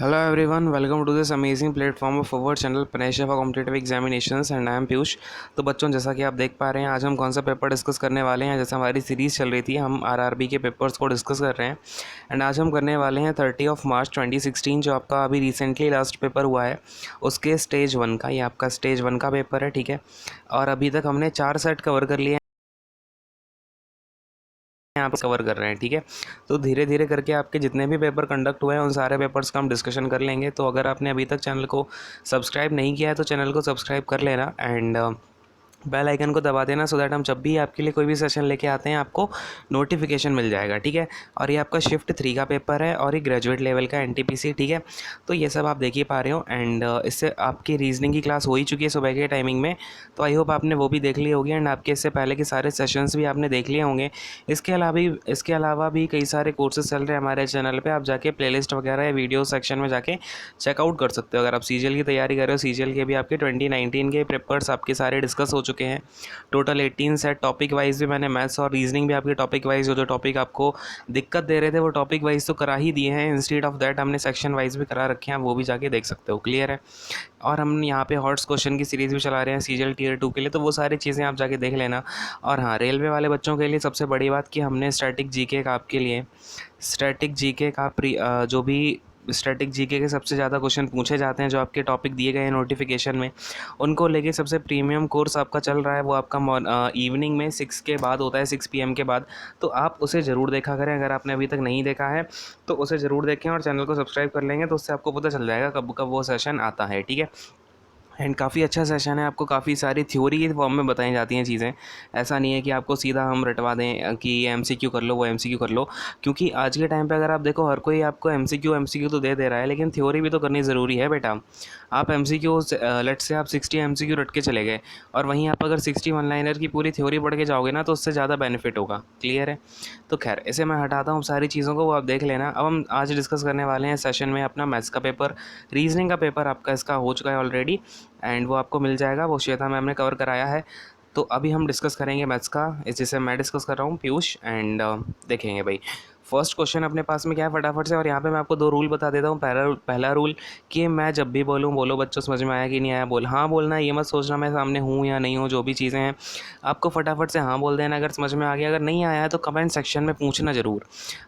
Hello everyone, welcome to this amazing platform of our channel Panesha for Competitive Examinations and I am Piyush. तो बच्चों, जैसा कि आप देख पा रहे हैं, आज हम कौन सा पेपर डिस्कस करने वाले हैं। जैसे हमारी सीरीज़ चल रही थी, हम आरआरबी के पेपर्स को डिस्कस कर रहे हैं एंड आज हम करने वाले हैं 30 मार्च 2016 जो आपका अभी रिसेंटली लास्ट पेपर हुआ है उसके स्टेज 1 का। ये आपका स्टेज 1 का पेपर है, ठीक है। और अभी तक हमने 4 सेट कवर कर लिए यहाँ पर कवर कर रहे हैं, ठीक है। तो धीरे धीरे करके आपके जितने भी पेपर कंडक्ट हुए हैं उन सारे पेपर्स का हम डिस्कशन कर लेंगे। तो अगर आपने अभी तक चैनल को सब्सक्राइब नहीं किया है तो चैनल को सब्सक्राइब कर लेना एंड बेल आइकन को दबा देना सो दैट हम जब भी आपके लिए कोई भी सेशन लेके आते हैं आपको नोटिफिकेशन मिल जाएगा, ठीक है। और ये आपका शिफ्ट 3 का पेपर है और ये ग्रेजुएट लेवल का एनटीपीसी, ठीक है। तो ये सब आप देख ही पा रहे हो एंड इससे आपकी रीजनिंग की क्लास हो ही चुकी है सुबह के टाइमिंग में, तो आई होप आपने वो भी देख ली होगी एंड आपके इससे पहले के सारे सेशंस भी आपने देख लिए होंगे। इसके अलावा भी कई सारे कोर्सेज चल रहे हैं हमारे चैनल पर। आप जाके प्लेलिस्ट वगैरह या वीडियो सेक्शन में जाके चेकआउट कर सकते हो। अगर आप सीजीएल की तैयारी कर रहे हो, सीजीएल के भी आपके 2019 के पेपर्स आपके सारे डिस्कस हो चुके हैं। टोटल 18 सेट टॉपिक वाइज भी मैंने मैथ्स और रीजनिंग भी आपके टॉपिक वाइज जो टॉपिक आपको दिक्कत दे रहे थे वो टॉपिक वाइज तो करा ही दिए हैं। इंस्टेड ऑफ दैट हमने सेक्शन वाइज भी करा रखे हैं, वो भी जाके देख सकते हो, क्लियर है। और हम यहाँ पे हॉट्स क्वेश्चन की सीरीज़ भी चला रहे हैं सीजीएल टीयर 2 के लिए, तो वो सारी चीज़ें आप जाके देख लेना। और हाँ, रेलवे वाले बच्चों के लिए सबसे बड़ी बात कि हमने स्टैटिक जीके का आपके लिए स्टैटिक जीके का जो भी स्टैटिक जीके के सबसे ज़्यादा क्वेश्चन पूछे जाते हैं जो आपके टॉपिक दिए गए हैं नोटिफिकेशन में, उनको लेके सबसे प्रीमियम कोर्स आपका चल रहा है। वो आपका इवनिंग में 6 के बाद होता है, 6 PM के बाद। तो आप उसे ज़रूर देखा करें। अगर आपने अभी तक नहीं देखा है तो उसे ज़रूर देखें और चैनल को सब्सक्राइब कर लेंगे तो उससे आपको पता चल जाएगा कब कब वो सेशन आता है, ठीक है। एंड काफ़ी अच्छा सेशन है, आपको काफ़ी सारी थ्योरी के फॉर्म में बताई जाती हैं चीज़ें। ऐसा नहीं है कि आपको सीधा हम रटवा दें कि ये एमसीक्यू कर लो, वो एमसीक्यू कर लो, क्योंकि आज के टाइम पे अगर आप देखो हर कोई आपको एमसीक्यू तो दे रहा है, लेकिन थ्योरी भी तो करनी ज़रूरी है बेटा। आप एमसीक्यू लेट से आप 60 एमसीक्यू रट के चले गए और वहीं आप अगर 60 वन लाइनर की पूरी थ्योरी पढ़ के जाओगे ना तो उससे ज़्यादा बेनिफिट होगा, क्लियर है। तो खैर इसे मैं हटाता हूँ सारी चीज़ों को, वो आप देख लेना। अब हम आज डिस्कस करने वाले हैं सेशन में अपना मैथ्स का पेपर। रीजनिंग का पेपर आपका इसका हो चुका है ऑलरेडी एंड वो आपको मिल जाएगा, वो श्वेता मैम ने कवर कराया है। तो अभी हम डिस्कस करेंगे मैथ्स का, जिसे मैं डिस्कस कर रहा हूँ पीयूष एंड देखेंगे भाई। फर्स्ट क्वेश्चन अपने पास में क्या है फटाफट से, और यहाँ पे मैं आपको 2 रूल बता देता हूँ। पहला रूल कि मैं जब भी बोलूँ बोलो बच्चों, समझ में आया कि नहीं आया बोल हाँ बोलना है। ये मत सोचना मैं सामने हूँ या नहीं हूँ, जो भी चीज़ें हैं आपको फटाफट से हाँ बोल देना अगर समझ में आ गया। अगर नहीं आया है तो कमेंट सेक्शन में पूछना ज़रूर।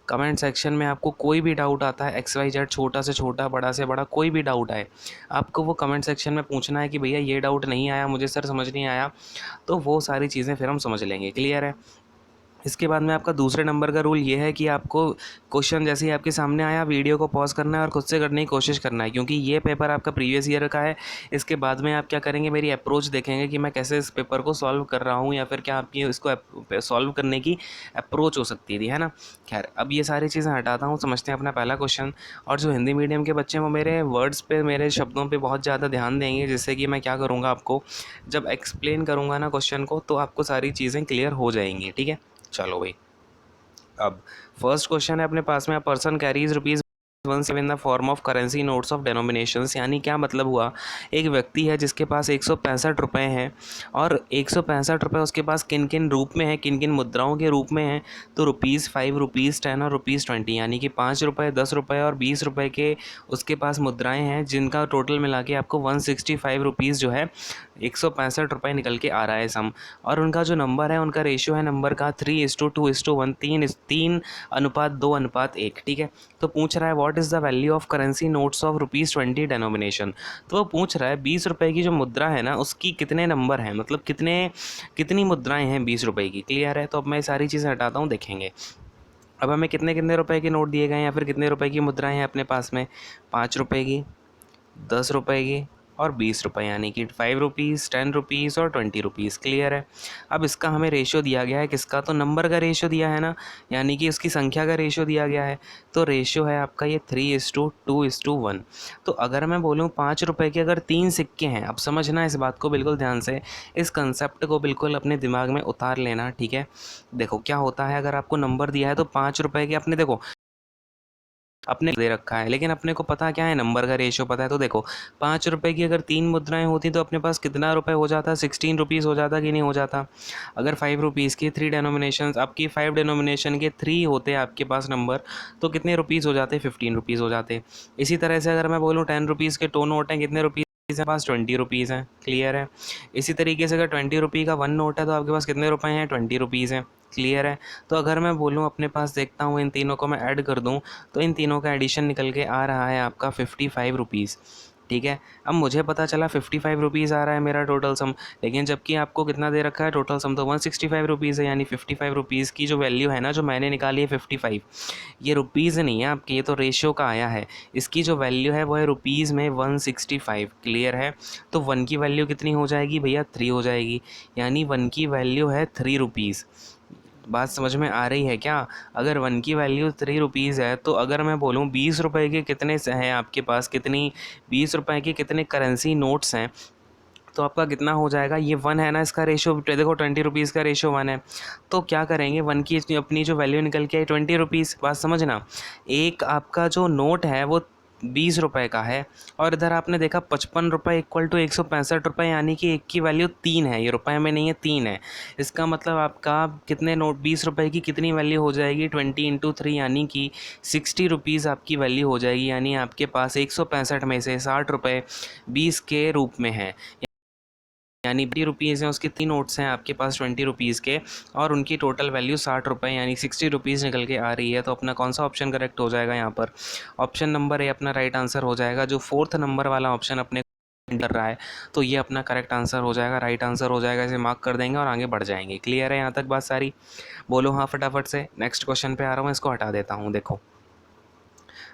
कमेंट सेक्शन में आपको कोई भी डाउट आता है, XYZ, छोटा से छोटा, बड़ा से बड़ा, कोई भी डाउट आए आपको वो कमेंट सेक्शन में पूछना है कि भैया ये डाउट नहीं आया मुझे सर, समझ नहीं आया। तो वो सारी चीज़ें फिर हम समझ लेंगे, क्लियर है। इसके बाद में आपका दूसरे नंबर का रूल ये है कि आपको क्वेश्चन जैसे ही आपके सामने आया वीडियो को पॉज करना है और खुद से करने की कोशिश करना है, क्योंकि ये पेपर आपका प्रीवियस ईयर का है। इसके बाद में आप क्या करेंगे, मेरी अप्रोच देखेंगे कि मैं कैसे इस पेपर को सॉल्व कर रहा हूँ या फिर क्या आपकी इसको सॉल्व करने की अप्रोच हो सकती थी, है ना। खैर अब ये सारी चीज़ें हटाता हूँ, समझते हैं अपना पहला क्वेश्चन। और जो हिंदी मीडियम के बच्चे हैं वो मेरे वर्ड्स पे, मेरे शब्दों पे बहुत ज़्यादा ध्यान देंगे, जिससे कि मैं क्या करूँगा, आपको जब एक्सप्लेन करूँगा ना क्वेश्चन को तो आपको सारी चीज़ें क्लियर हो जाएंगी, ठीक है। चलो भाई, अब फर्स्ट क्वेश्चन है अपने पास में, a person carries rupees 1 in the form of currency notes of denominations. यानी क्या मतलब हुआ, एक व्यक्ति है जिसके पास 165 रुपये हैं और 165 रुपये उसके पास किन किन रूप में है, किन किन मुद्राओं के रूप में है। तो ₹5, ₹10 और ₹20, यानी कि 5 रुपये, 10 रुपये और 20 रुपये के उसके पास मुद्राएं हैं, जिनका टोटल मिला के आपको 165 रुपीज़ जो है 165 रुपये निकल के आ रहा है सम। और उनका जो नंबर है, उनका रेशियो है नंबर का 3:2:1, 3:2:1, ठीक है। तो पूछ रहा है what is the value of currency notes of ₹20 denomination. तो वो पूछ रहा है 20 रुपये की जो मुद्रा है ना उसकी कितने नंबर हैं, मतलब कितनी मुद्राएं हैं 20 रुपये की, क्लियर है। तो अब मैं सारी चीज़ें हटाता हूँ, देखेंगे। अब हमें कितने कितने रुपए के नोट दिए गए हैं या फिर कितने रुपए की मुद्राएं हैं अपने पास में, 5 रुपये की, 10 रुपये की और 20 रुपये, यानी कि 5 रुपीज़, 10 रुपीज़ और 20 रुपीज़, क्लियर है। अब इसका हमें रेशियो दिया गया है, किसका, तो नंबर का रेशियो दिया है ना, यानी कि उसकी संख्या का रेशियो दिया गया है। तो रेशियो है आपका ये 3:2:1। तो अगर मैं बोलूँ 5 रुपये के अगर 3 सिक्के हैं, अब समझना इस बात को बिल्कुल ध्यान से, इस कंसेप्ट को बिल्कुल अपने दिमाग में उतार लेना, ठीक है। देखो क्या होता है, अगर आपको नंबर दिया है तो 5 रुपये के, अपने देखो अपने दे रखा है, लेकिन अपने को पता क्या है, नंबर का रेशियो पता है। तो देखो 5 रुपये की अगर 3 मुद्राएं होती तो अपने पास कितना रुपये हो जाता, 16 रुपीज़ हो जाता कि नहीं हो जाता। अगर 5 रुपीज़ की 3 डिनोमिनेशन, आपकी 5 डिनोमिनेशन के 3 होते आपके पास नंबर, तो कितने रुपीज़ हो जाते, 15 रुपीज़ हो जाते। इसी तरह से अगर मैं बोलूँ 10 रुपीज़ के 2 नोट हैं, कितने रुपीज़ है पास, 20 रुपीज़ हैं। क्लियर है। इसी तरीके से अगर 20 रुपये का 1 नोट है तो आपके पास कितने रुपए हैं, 20 रुपीज़ हैं। क्लियर है। तो अगर मैं बोलूँ अपने पास, देखता हूँ इन तीनों को मैं ऐड कर दूँ, तो इन तीनों का एडिशन निकल के आ रहा है आपका 55 रुपीज़। ठीक है। अब मुझे पता चला 55 रुपीज़ आ रहा है मेरा टोटल सम, लेकिन जबकि आपको कितना दे रखा है टोटल सम, तो 165 रुपीज़ है। यानी 55 रुपीज़ की जो वैल्यू है ना, जो मैंने निकाली है 55, ये रुपीज़ नहीं है आपके, ये तो रेशियो का आया है। इसकी जो वैल्यू है वो है रुपीज़ में 165। क्लियर है। तो 1 की वैल्यू कितनी हो जाएगी भैया, 3 हो जाएगी। यानी 1 की वैल्यू है 3 रुपीज़। बात समझ में आ रही है क्या। अगर 1 की वैल्यू 3 रुपीज़ है, तो अगर मैं बोलूँ 20 रुपए के कितने से हैं आपके पास, कितनी 20 रुपए के कितने करेंसी नोट्स हैं, तो आपका कितना हो जाएगा, ये 1 है ना, इसका रेशियो देखो 20 रुपीज़ का रेशियो 1 है। तो क्या करेंगे, 1 की अपनी जो वैल्यू निकल के आई 20 रुपीज़। बात समझना, एक आपका जो नोट है वो 20 रुपए का है, और इधर आपने देखा 55 रुपये इक्वल टू 165 रुपये, यानी कि एक की वैल्यू 3 है, ये रुपए में नहीं है, 3 है। इसका मतलब आपका कितने नोट, 20 रुपये की कितनी वैल्यू हो जाएगी, 20 × 3, यानी कि 60 रुपीज़ आपकी वैल्यू हो जाएगी। यानी आपके पास 165 में से 60 रुपये 20 के रूप में है। यानी 20 रुपीज़ हैं, उसके 3 नोट्स हैं आपके पास 20 रुपीज़ के, और उनकी टोटल वैल्यू 60 रुपये यानी 60 रुपीज़ निकल के आ रही है। तो अपना कौन सा ऑप्शन करेक्ट हो जाएगा यहाँ पर, ऑप्शन नंबर ए अपना राइट आंसर हो जाएगा। जो 4th नंबर वाला ऑप्शन अपने कर रहा है, तो ये अपना करेक्ट आंसर हो जाएगा, राइट आंसर हो जाएगा। इसे मार्क कर देंगे और आगे बढ़ जाएंगे। क्लियर है यहाँ तक बात सारी। बोलो हाँ फटाफट से। नेक्स्ट क्वेश्चन पे आ रहा हूँ, इसको हटा देता हूँ। देखो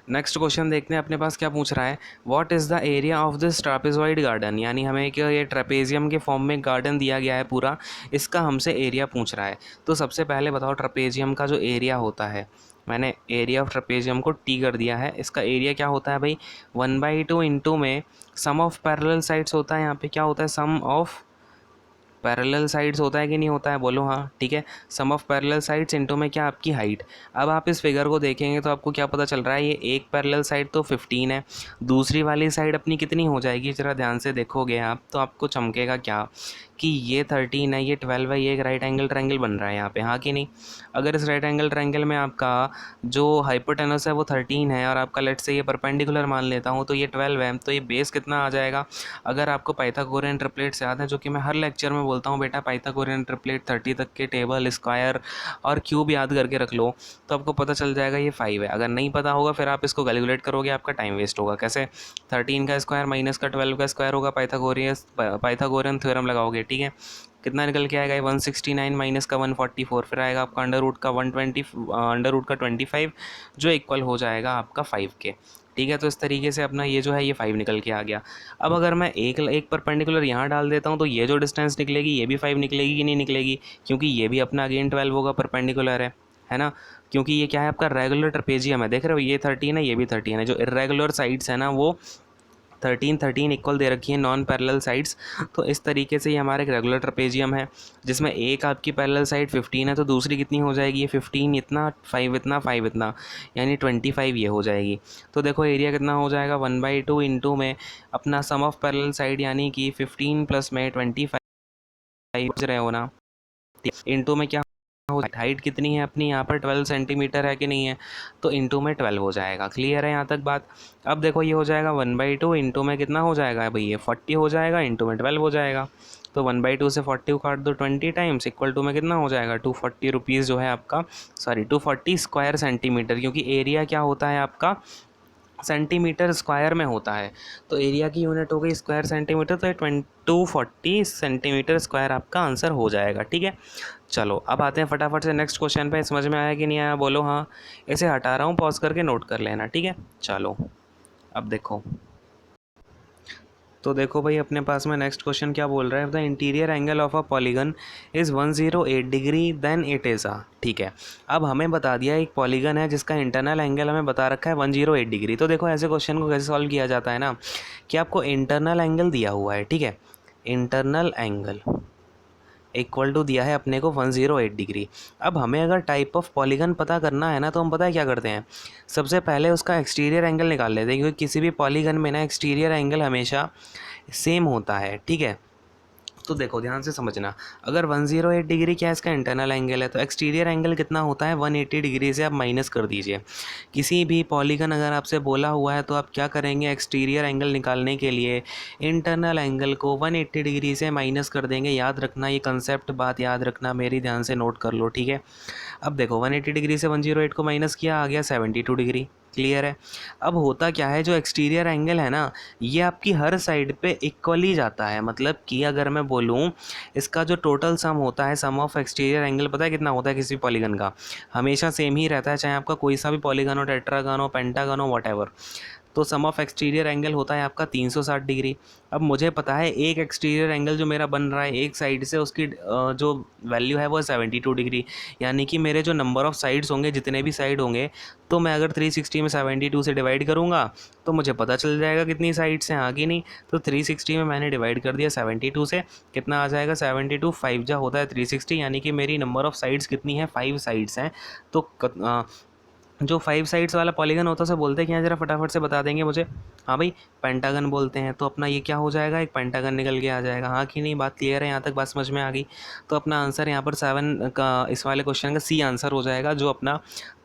नेक्स्ट क्वेश्चन देखते हैं अपने पास क्या पूछ रहा है। What is the area of this trapezoid garden, यानी हमें एक ये ट्रेपेजियम के फॉर्म में गार्डन दिया गया है पूरा, इसका हमसे एरिया पूछ रहा है। तो सबसे पहले बताओ ट्रेपेजियम का जो एरिया होता है, मैंने एरिया ऑफ ट्रेपेजियम को टी कर दिया है। इसका एरिया क्या होता है भाई, 1/2 इंटू में सम ऑफ पैरेलल साइड्स होता है। यहाँ पे क्या होता है, सम ऑफ पैरेलल साइड्स होता है कि नहीं होता है, बोलो हाँ। ठीक है। सम ऑफ पैरेलल साइड्स इनटू में क्या, आपकी हाइट। अब आप इस फिगर को देखेंगे तो आपको क्या पता चल रहा है, ये एक पैरेलल साइड तो 15 है, दूसरी वाली साइड अपनी कितनी हो जाएगी, ज़रा ध्यान से देखोगे आप तो आपको चमकेगा क्या, कि ये 13 है, ये 12 है, ये एक राइट एंगल ट्रायंगल बन रहा है यहाँ पे, हाँ कि नहीं। अगर इस राइट एंगल ट्रायंगल में आपका जो हाइपोटेनस है वो 13 है, और आपका लेट से ये परपेंडिकुलर मान लेता हूँ तो ये 12 है, तो ये बेस कितना आ जाएगा। अगर आपको पाइथागोरियन ट्रिपलेट्स याद है, जो कि मैं हर लेक्चर में बोलता हूँ बेटा, पाइथागोरियन ट्रिपलेट 30 तक के टेबल, स्क्वायर और क्यूब याद करके रख लो, तो आपको पता चल जाएगा ये 5 है। अगर नहीं पता होगा फिर आप इसको कैलकुलेट करोगे, आपका टाइम वेस्ट होगा। कैसे, 13 का स्क्वायर माइनस का 12 का स्क्वायर होगा, पाइथागोरियन थ्योरम लगाओगे। ठीक है। कितना निकल के आएगा, 169 माइनस का 144, फिर आएगा आपका अंडर रूट का 120, अंडर रूट का 25, जो इक्वल हो जाएगा आपका 5 के। ठीक है। तो इस तरीके से अपना ये जो है ये 5 निकल के आ गया। अब अगर मैं एक परपेंडिकुलर यहाँ डाल देता हूँ, तो ये जो डिस्टेंस निकलेगी ये भी 5 निकलेगी कि नहीं निकलेगी, क्योंकि ये भी अपना अगेन 12 होगा, परपेंडिकुलर है ना। क्योंकि ये क्या है, आपका रेगुलर ट्रेपेजियम है, देख रहे हो, ये 13 है, ये भी 13 है। जो इर्रेगुलर साइड्स है ना, वो 13 इक्वल दे रखी है, नॉन पैरेलल साइड्स। तो इस तरीके से ये हमारा एक रेगुलर ट्रेपेजियम है, जिसमें एक आपकी पैरेलल साइड 15 है, तो दूसरी कितनी हो जाएगी, ये 15 इतना, 5 इतना, 5 इतना, यानी 25 ये हो जाएगी। तो देखो एरिया कितना हो जाएगा, 1/2 इंटू में अपना सम ऑफ पैरेलल साइड, यानी कि 15 प्लस में 25 रहे हो ना, इंटू में क्या, हाइट कितनी है अपनी यहाँ पर, 12 सेंटीमीटर है कि नहीं है, तो इंटू में 12 हो जाएगा। क्लियर है यहाँ तक बात। अब देखो ये हो जाएगा 1/2 इंटू में कितना हो जाएगा भाई, ये 40 हो जाएगा, इंटू में 12 हो जाएगा। तो 1/2 से 40 काट दो 20 टाइम्स, इक्वल टू में कितना हो जाएगा, 240 रुपीज़ जो है आपका, सॉरी 240 स्क्वायर सेंटीमीटर, क्योंकि एरिया क्या होता है आपका, सेंटीमीटर स्क्वायर में होता है। तो एरिया की यूनिट हो गई स्क्वायर सेंटीमीटर, तो 240 सेंटीमीटर स्क्वायर आपका आंसर हो जाएगा। ठीक है। चलो अब आते हैं फटाफट से नेक्स्ट क्वेश्चन पे। समझ में आया कि नहीं आया, बोलो हाँ। इसे हटा रहा हूँ, पॉज करके नोट कर लेना। ठीक है। चलो अब देखो, तो देखो भाई अपने पास में नेक्स्ट क्वेश्चन क्या बोल रहा है, the interior angle of a polygon is 108 degree then it is आ। ठीक है। अब हमें बता दिया एक पॉलीगन है जिसका इंटरनल एंगल हमें बता रखा है 108 डिग्री। तो देखो ऐसे क्वेश्चन को कैसे सॉल्व किया जाता है ना, कि आपको इंटरनल एंगल दिया हुआ है। ठीक है। इंटरनल एंगल इक्वल टू दिया है अपने को 108 डिग्री। अब हमें अगर टाइप ऑफ पॉलीगन पता करना है ना, तो हम पता है क्या करते हैं, सबसे पहले उसका एक्सटीरियर एंगल निकाल लेते हैं, क्योंकि किसी भी पॉलीगन में ना एक्सटीरियर एंगल हमेशा सेम होता है, ठीक है। तो देखो ध्यान से समझना, अगर 108 डिग्री क्या इसका इंटरनल एंगल है, तो एक्सटीरियर एंगल कितना होता है 180 डिग्री से आप माइनस कर दीजिए। किसी भी पॉलीगन अगर आपसे बोला हुआ है तो आप क्या करेंगे, एक्सटीरियर एंगल निकालने के लिए इंटरनल एंगल को 180 डिग्री से माइनस कर देंगे। याद रखना ये कंसेप्ट, बात याद रखना मेरी, ध्यान से नोट कर लो, ठीक है। अब देखो 180 डिग्री से 108 को माइनस किया, आ गया 72 डिग्री। क्लियर है। अब होता क्या है, जो एक्सटीरियर एंगल है ना, ये आपकी हर साइड पे इक्वली जाता है। मतलब कि अगर मैं बोलूँ इसका जो टोटल सम होता है, सम ऑफ एक्सटीरियर एंगल, पता है कितना होता है किसी पॉलीगन का, हमेशा सेम ही रहता है, चाहे आपका कोई सा भी पॉलीगन हो, टेट्रागन हो, पेंटागन हो, व्हाटएवर। तो सम ऑफ एक्सटीरियर एंगल होता है आपका 360 डिग्री। अब मुझे पता है एक एक्सटीरियर एंगल जो मेरा बन रहा है एक साइड से, उसकी जो वैल्यू है वो है 72 डिग्री। यानी कि मेरे जो नंबर ऑफ साइड्स होंगे, जितने भी साइड होंगे, तो मैं अगर 360 में 72 से डिवाइड करूँगा तो मुझे पता चल जाएगा कितनी साइड्स हैं, हाँ कि नहीं। तो 360 में मैंने डिवाइड कर दिया 72 से, कितना आ जाएगा 72, 5 जा होता है 360, यानी कि मेरी नंबर ऑफ साइड्स कितनी है, 5 साइड्स हैं। तो जो 5 साइड्स वाला पॉलीगन होता है उसे बोलते हैं क्या, जरा फटाफट से बता देंगे मुझे। हाँ भाई, पेंटागन बोलते हैं। तो अपना ये क्या हो जाएगा, एक पेंटागन निकल के आ जाएगा, हाँ कि नहीं। बात क्लियर है, यहाँ तक बात समझ में आ गई। तो अपना आंसर यहाँ पर 7 का, इस वाले क्वेश्चन का सी आंसर हो जाएगा, जो अपना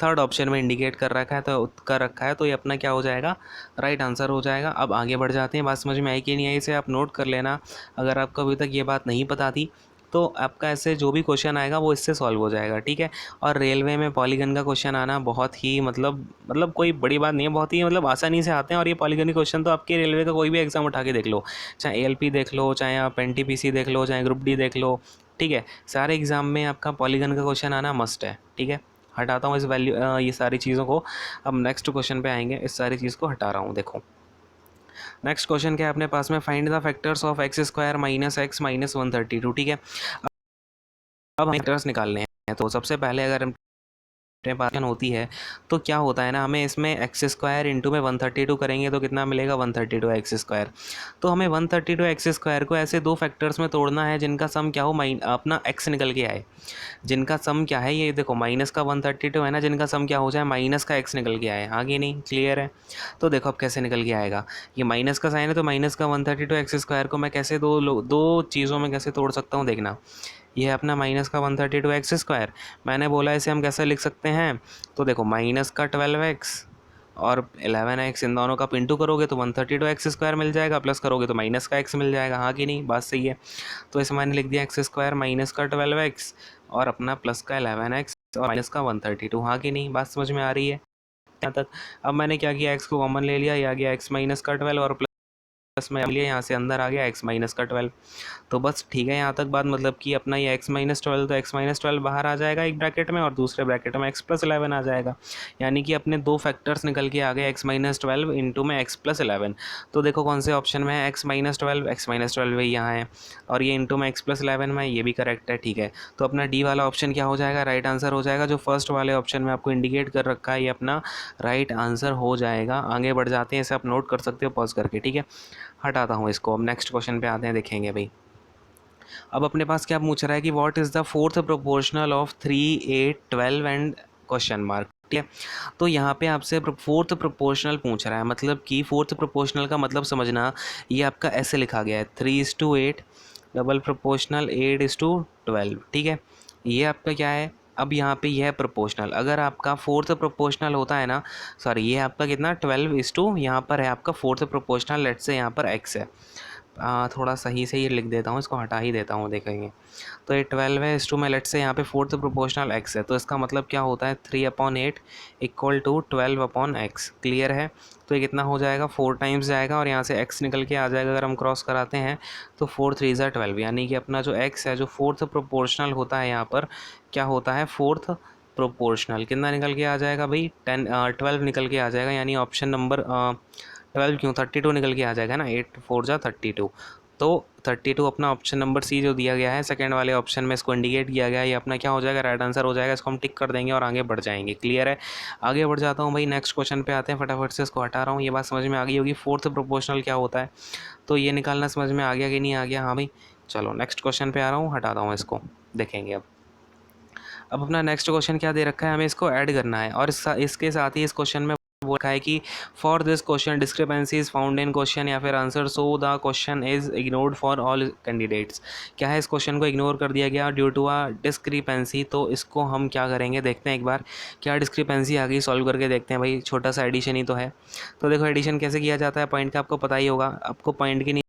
थर्ड ऑप्शन में इंडिकेट कर रखा है, तो ये अपना क्या हो जाएगा, राइट आंसर हो जाएगा। अब आगे बढ़ जाते हैं, बात समझ में आई कि नहीं आई, इसे आप नोट कर लेना। अगर आपको अभी तक ये बात नहीं पता थी तो आपका ऐसे जो भी क्वेश्चन आएगा वो इससे सॉल्व हो जाएगा, ठीक है। और रेलवे में पॉलीगन का क्वेश्चन आना बहुत ही मतलब कोई बड़ी बात नहीं है, बहुत ही मतलब आसानी से आते हैं। और ये पॉलीगन के क्वेश्चन तो आपके रेलवे का कोई भी एग्जाम उठा के देख लो, चाहे एएलपी देख लो, चाहे आप एनटीपीसी देख लो, चाहे ग्रुप डी देख लो, ठीक है। सारे एग्जाम में आपका पॉलीगन का क्वेश्चन आना मस्ट है, ठीक है। हटाता हूँ इस वैल्यू ये सारी चीज़ों को। अब नेक्स्ट क्वेश्चन पे आएंगे, इस सारी चीज़ को हटा रहा हूँ। देखो नेक्स्ट क्वेश्चन क्या है अपने पास में, find the factors of x square minus x minus 132, ठीक है। अब हमें फैक्टर्स निकालने हैं। तो सबसे पहले अगर हम पार्टीशन होती है तो क्या होता है ना, हमें इसमें एक्स स्क्वायर इंटू में 132 करेंगे तो कितना मिलेगा 132 एक्स स्क्वायर। तो हमें 132 एक्स स्क्वायर को ऐसे दो फैक्टर्स में तोड़ना है जिनका सम क्या हो, अपना एक्स निकल के आए। जिनका सम क्या है, ये देखो माइनस का 132 है ना, जिनका सम क्या हो जाए माइनस का एक्स निकल के आए, आगे नहीं। क्लियर है। तो देखो अब कैसे निकल के आएगा, ये माइनस का साइन है तो माइनस का 132 एक्स स्क्वायर को मैं कैसे दो चीज़ों में कैसे तोड़ सकता हूँ, देखना। ये है अपना माइनस का 132 एक्स स्क्वायर, मैंने बोला इसे हम कैसे लिख सकते हैं। तो देखो माइनस का 12 एक्स और 11 एक्स, इन दोनों का पिंटू करोगे तो 132 एक्स स्क्वायर मिल जाएगा, प्लस करोगे तो माइनस का एक्स मिल जाएगा, हाँ कि नहीं। बात सही है। तो इसे मैंने लिख दिया एक्स स्क्वायर माइनस का 12 एक्स और अपना प्लस का 11 एक्स और माइनस का 132, हाँ कि नहीं। बात समझ में आ रही है यहाँ तक। अब मैंने क्या किया, एक्स को कॉमन ले लिया, ये आ गया एक्स माइनस का 12 और प्लस में लिया, यहाँ से अंदर आ गया एक्स माइनस का 12। तो बस ठीक है, यहाँ तक बात। मतलब कि अपना ये एक्स माइनस 12, तो एक्स माइनस 12 बाहर आ जाएगा एक ब्रैकेट में और दूसरे ब्रैकेट में एक्स प्लस 11 आ जाएगा। यानी कि अपने दो फैक्टर्स निकल के आ गए, एक्स माइनस 12 इंटू में एक्स प्लस 11। तो देखो कौन से ऑप्शन में है, एक्स माइनस 12 वही यहाँ है, और ये इंटू में एक्स प्लस 11 में, ये भी करेक्ट है, ठीक है। तो अपना डी वाला ऑप्शन क्या हो जाएगा, राइट आंसर हो जाएगा। जो फर्स्ट वाले ऑप्शन में आपको इंडिकेट कर रखा है ये अपना राइट आंसर हो जाएगा। आगे बढ़ जाते हैं, इसे आप नोट कर सकते हो पॉज करके, ठीक है। हटाता हूँ इसको, अब नेक्स्ट क्वेश्चन पे आते हैं, देखेंगे भाई। अब अपने पास क्या पूछ रहा है कि what is the fourth proportional of 3, 8, 12 and question mark, ठीक है। तो यहाँ पे आपसे फोर्थ प्रोपोर्शनल पूछ रहा है, मतलब कि फोर्थ प्रोपोर्शनल का मतलब समझना, ये आपका ऐसे लिखा गया है 3:8 डबल प्रोपोर्शनल 8:12, ठीक है। ये आपका क्या है, अब यहाँ पे यह प्रोपोर्शनल, अगर आपका फोर्थ प्रोपोर्शनल होता है ना, सॉरी ये आपका कितना 12:, यहाँ पर है आपका फोर्थ प्रोपोर्शनल, लेट से यहाँ पर एक्स है। थोड़ा सही से ही लिख देता हूँ, इसको हटा ही देता हूँ, देखेंगे। तो ये 12 है, इस टू में लेट से यहाँ पे फोर्थ प्रोपोर्शनल एक्स है, तो इसका मतलब क्या होता है 3/8 इक्वल टू 12/x। क्लियर है। तो ये कितना हो जाएगा, 4 टाइम्स जाएगा और यहाँ से x निकल के आ जाएगा। अगर हम क्रॉस कराते हैं तो 4 3 12, यानी कि अपना जो x है, जो फोर्थ प्रोपोर्शनल होता है यहाँ पर, क्या होता है फोर्थ प्रोपोर्शनल, कितना निकल के आ जाएगा भाई 12 निकल के आ जाएगा। यानी ऑप्शन नंबर 12 क्यों 32 निकल के आ जाएगा ना, 8 4 जा 32। तो 32 अपना ऑप्शन नंबर सी जो दिया गया है सेकंड वाले ऑप्शन में, इसको इंडिकेट किया गया है, ये अपना क्या हो जाएगा, राइट आंसर हो जाएगा। इसको हम टिक कर देंगे और आगे बढ़ जाएंगे। क्लियर है। आगे बढ़ जाता हूँ भाई, नेक्स्ट क्वेश्चन पे आते हैं, फटाफट से इसको हटा रहा हूँ। ये बात समझ में आ गई होगी, फोर्थ प्रोपोर्शनल क्या होता है, तो ये निकालना समझ में आ गया कि नहीं आ गया, हाँ भाई चलो नेक्स्ट क्वेश्चन पे आ रहा हूँ, हटाता हूँ इसको, देखेंगे अब अपना नेक्स्ट क्वेश्चन क्या दे रखा है, हमें इसको ऐड करना है। और इसके साथ ही इस क्वेश्चन में वो रखा है कि for this question discrepancy is found in question या फिर answer, so the question is ignored for all candidates. क्या है, इस क्वेश्चन को इग्नोर कर दिया गया ड्यू टू अ डिस्क्रिपेंसी। तो इसको हम क्या करेंगे, देखते हैं एक बार क्या डिस्क्रिपेंसी आ गई, सॉल्व करके देखते हैं भाई, छोटा सा एडिशन ही तो है। तो देखो एडिशन कैसे किया जाता है, पॉइंट का आपको पता ही होगा, आपको पॉइंट के नीचे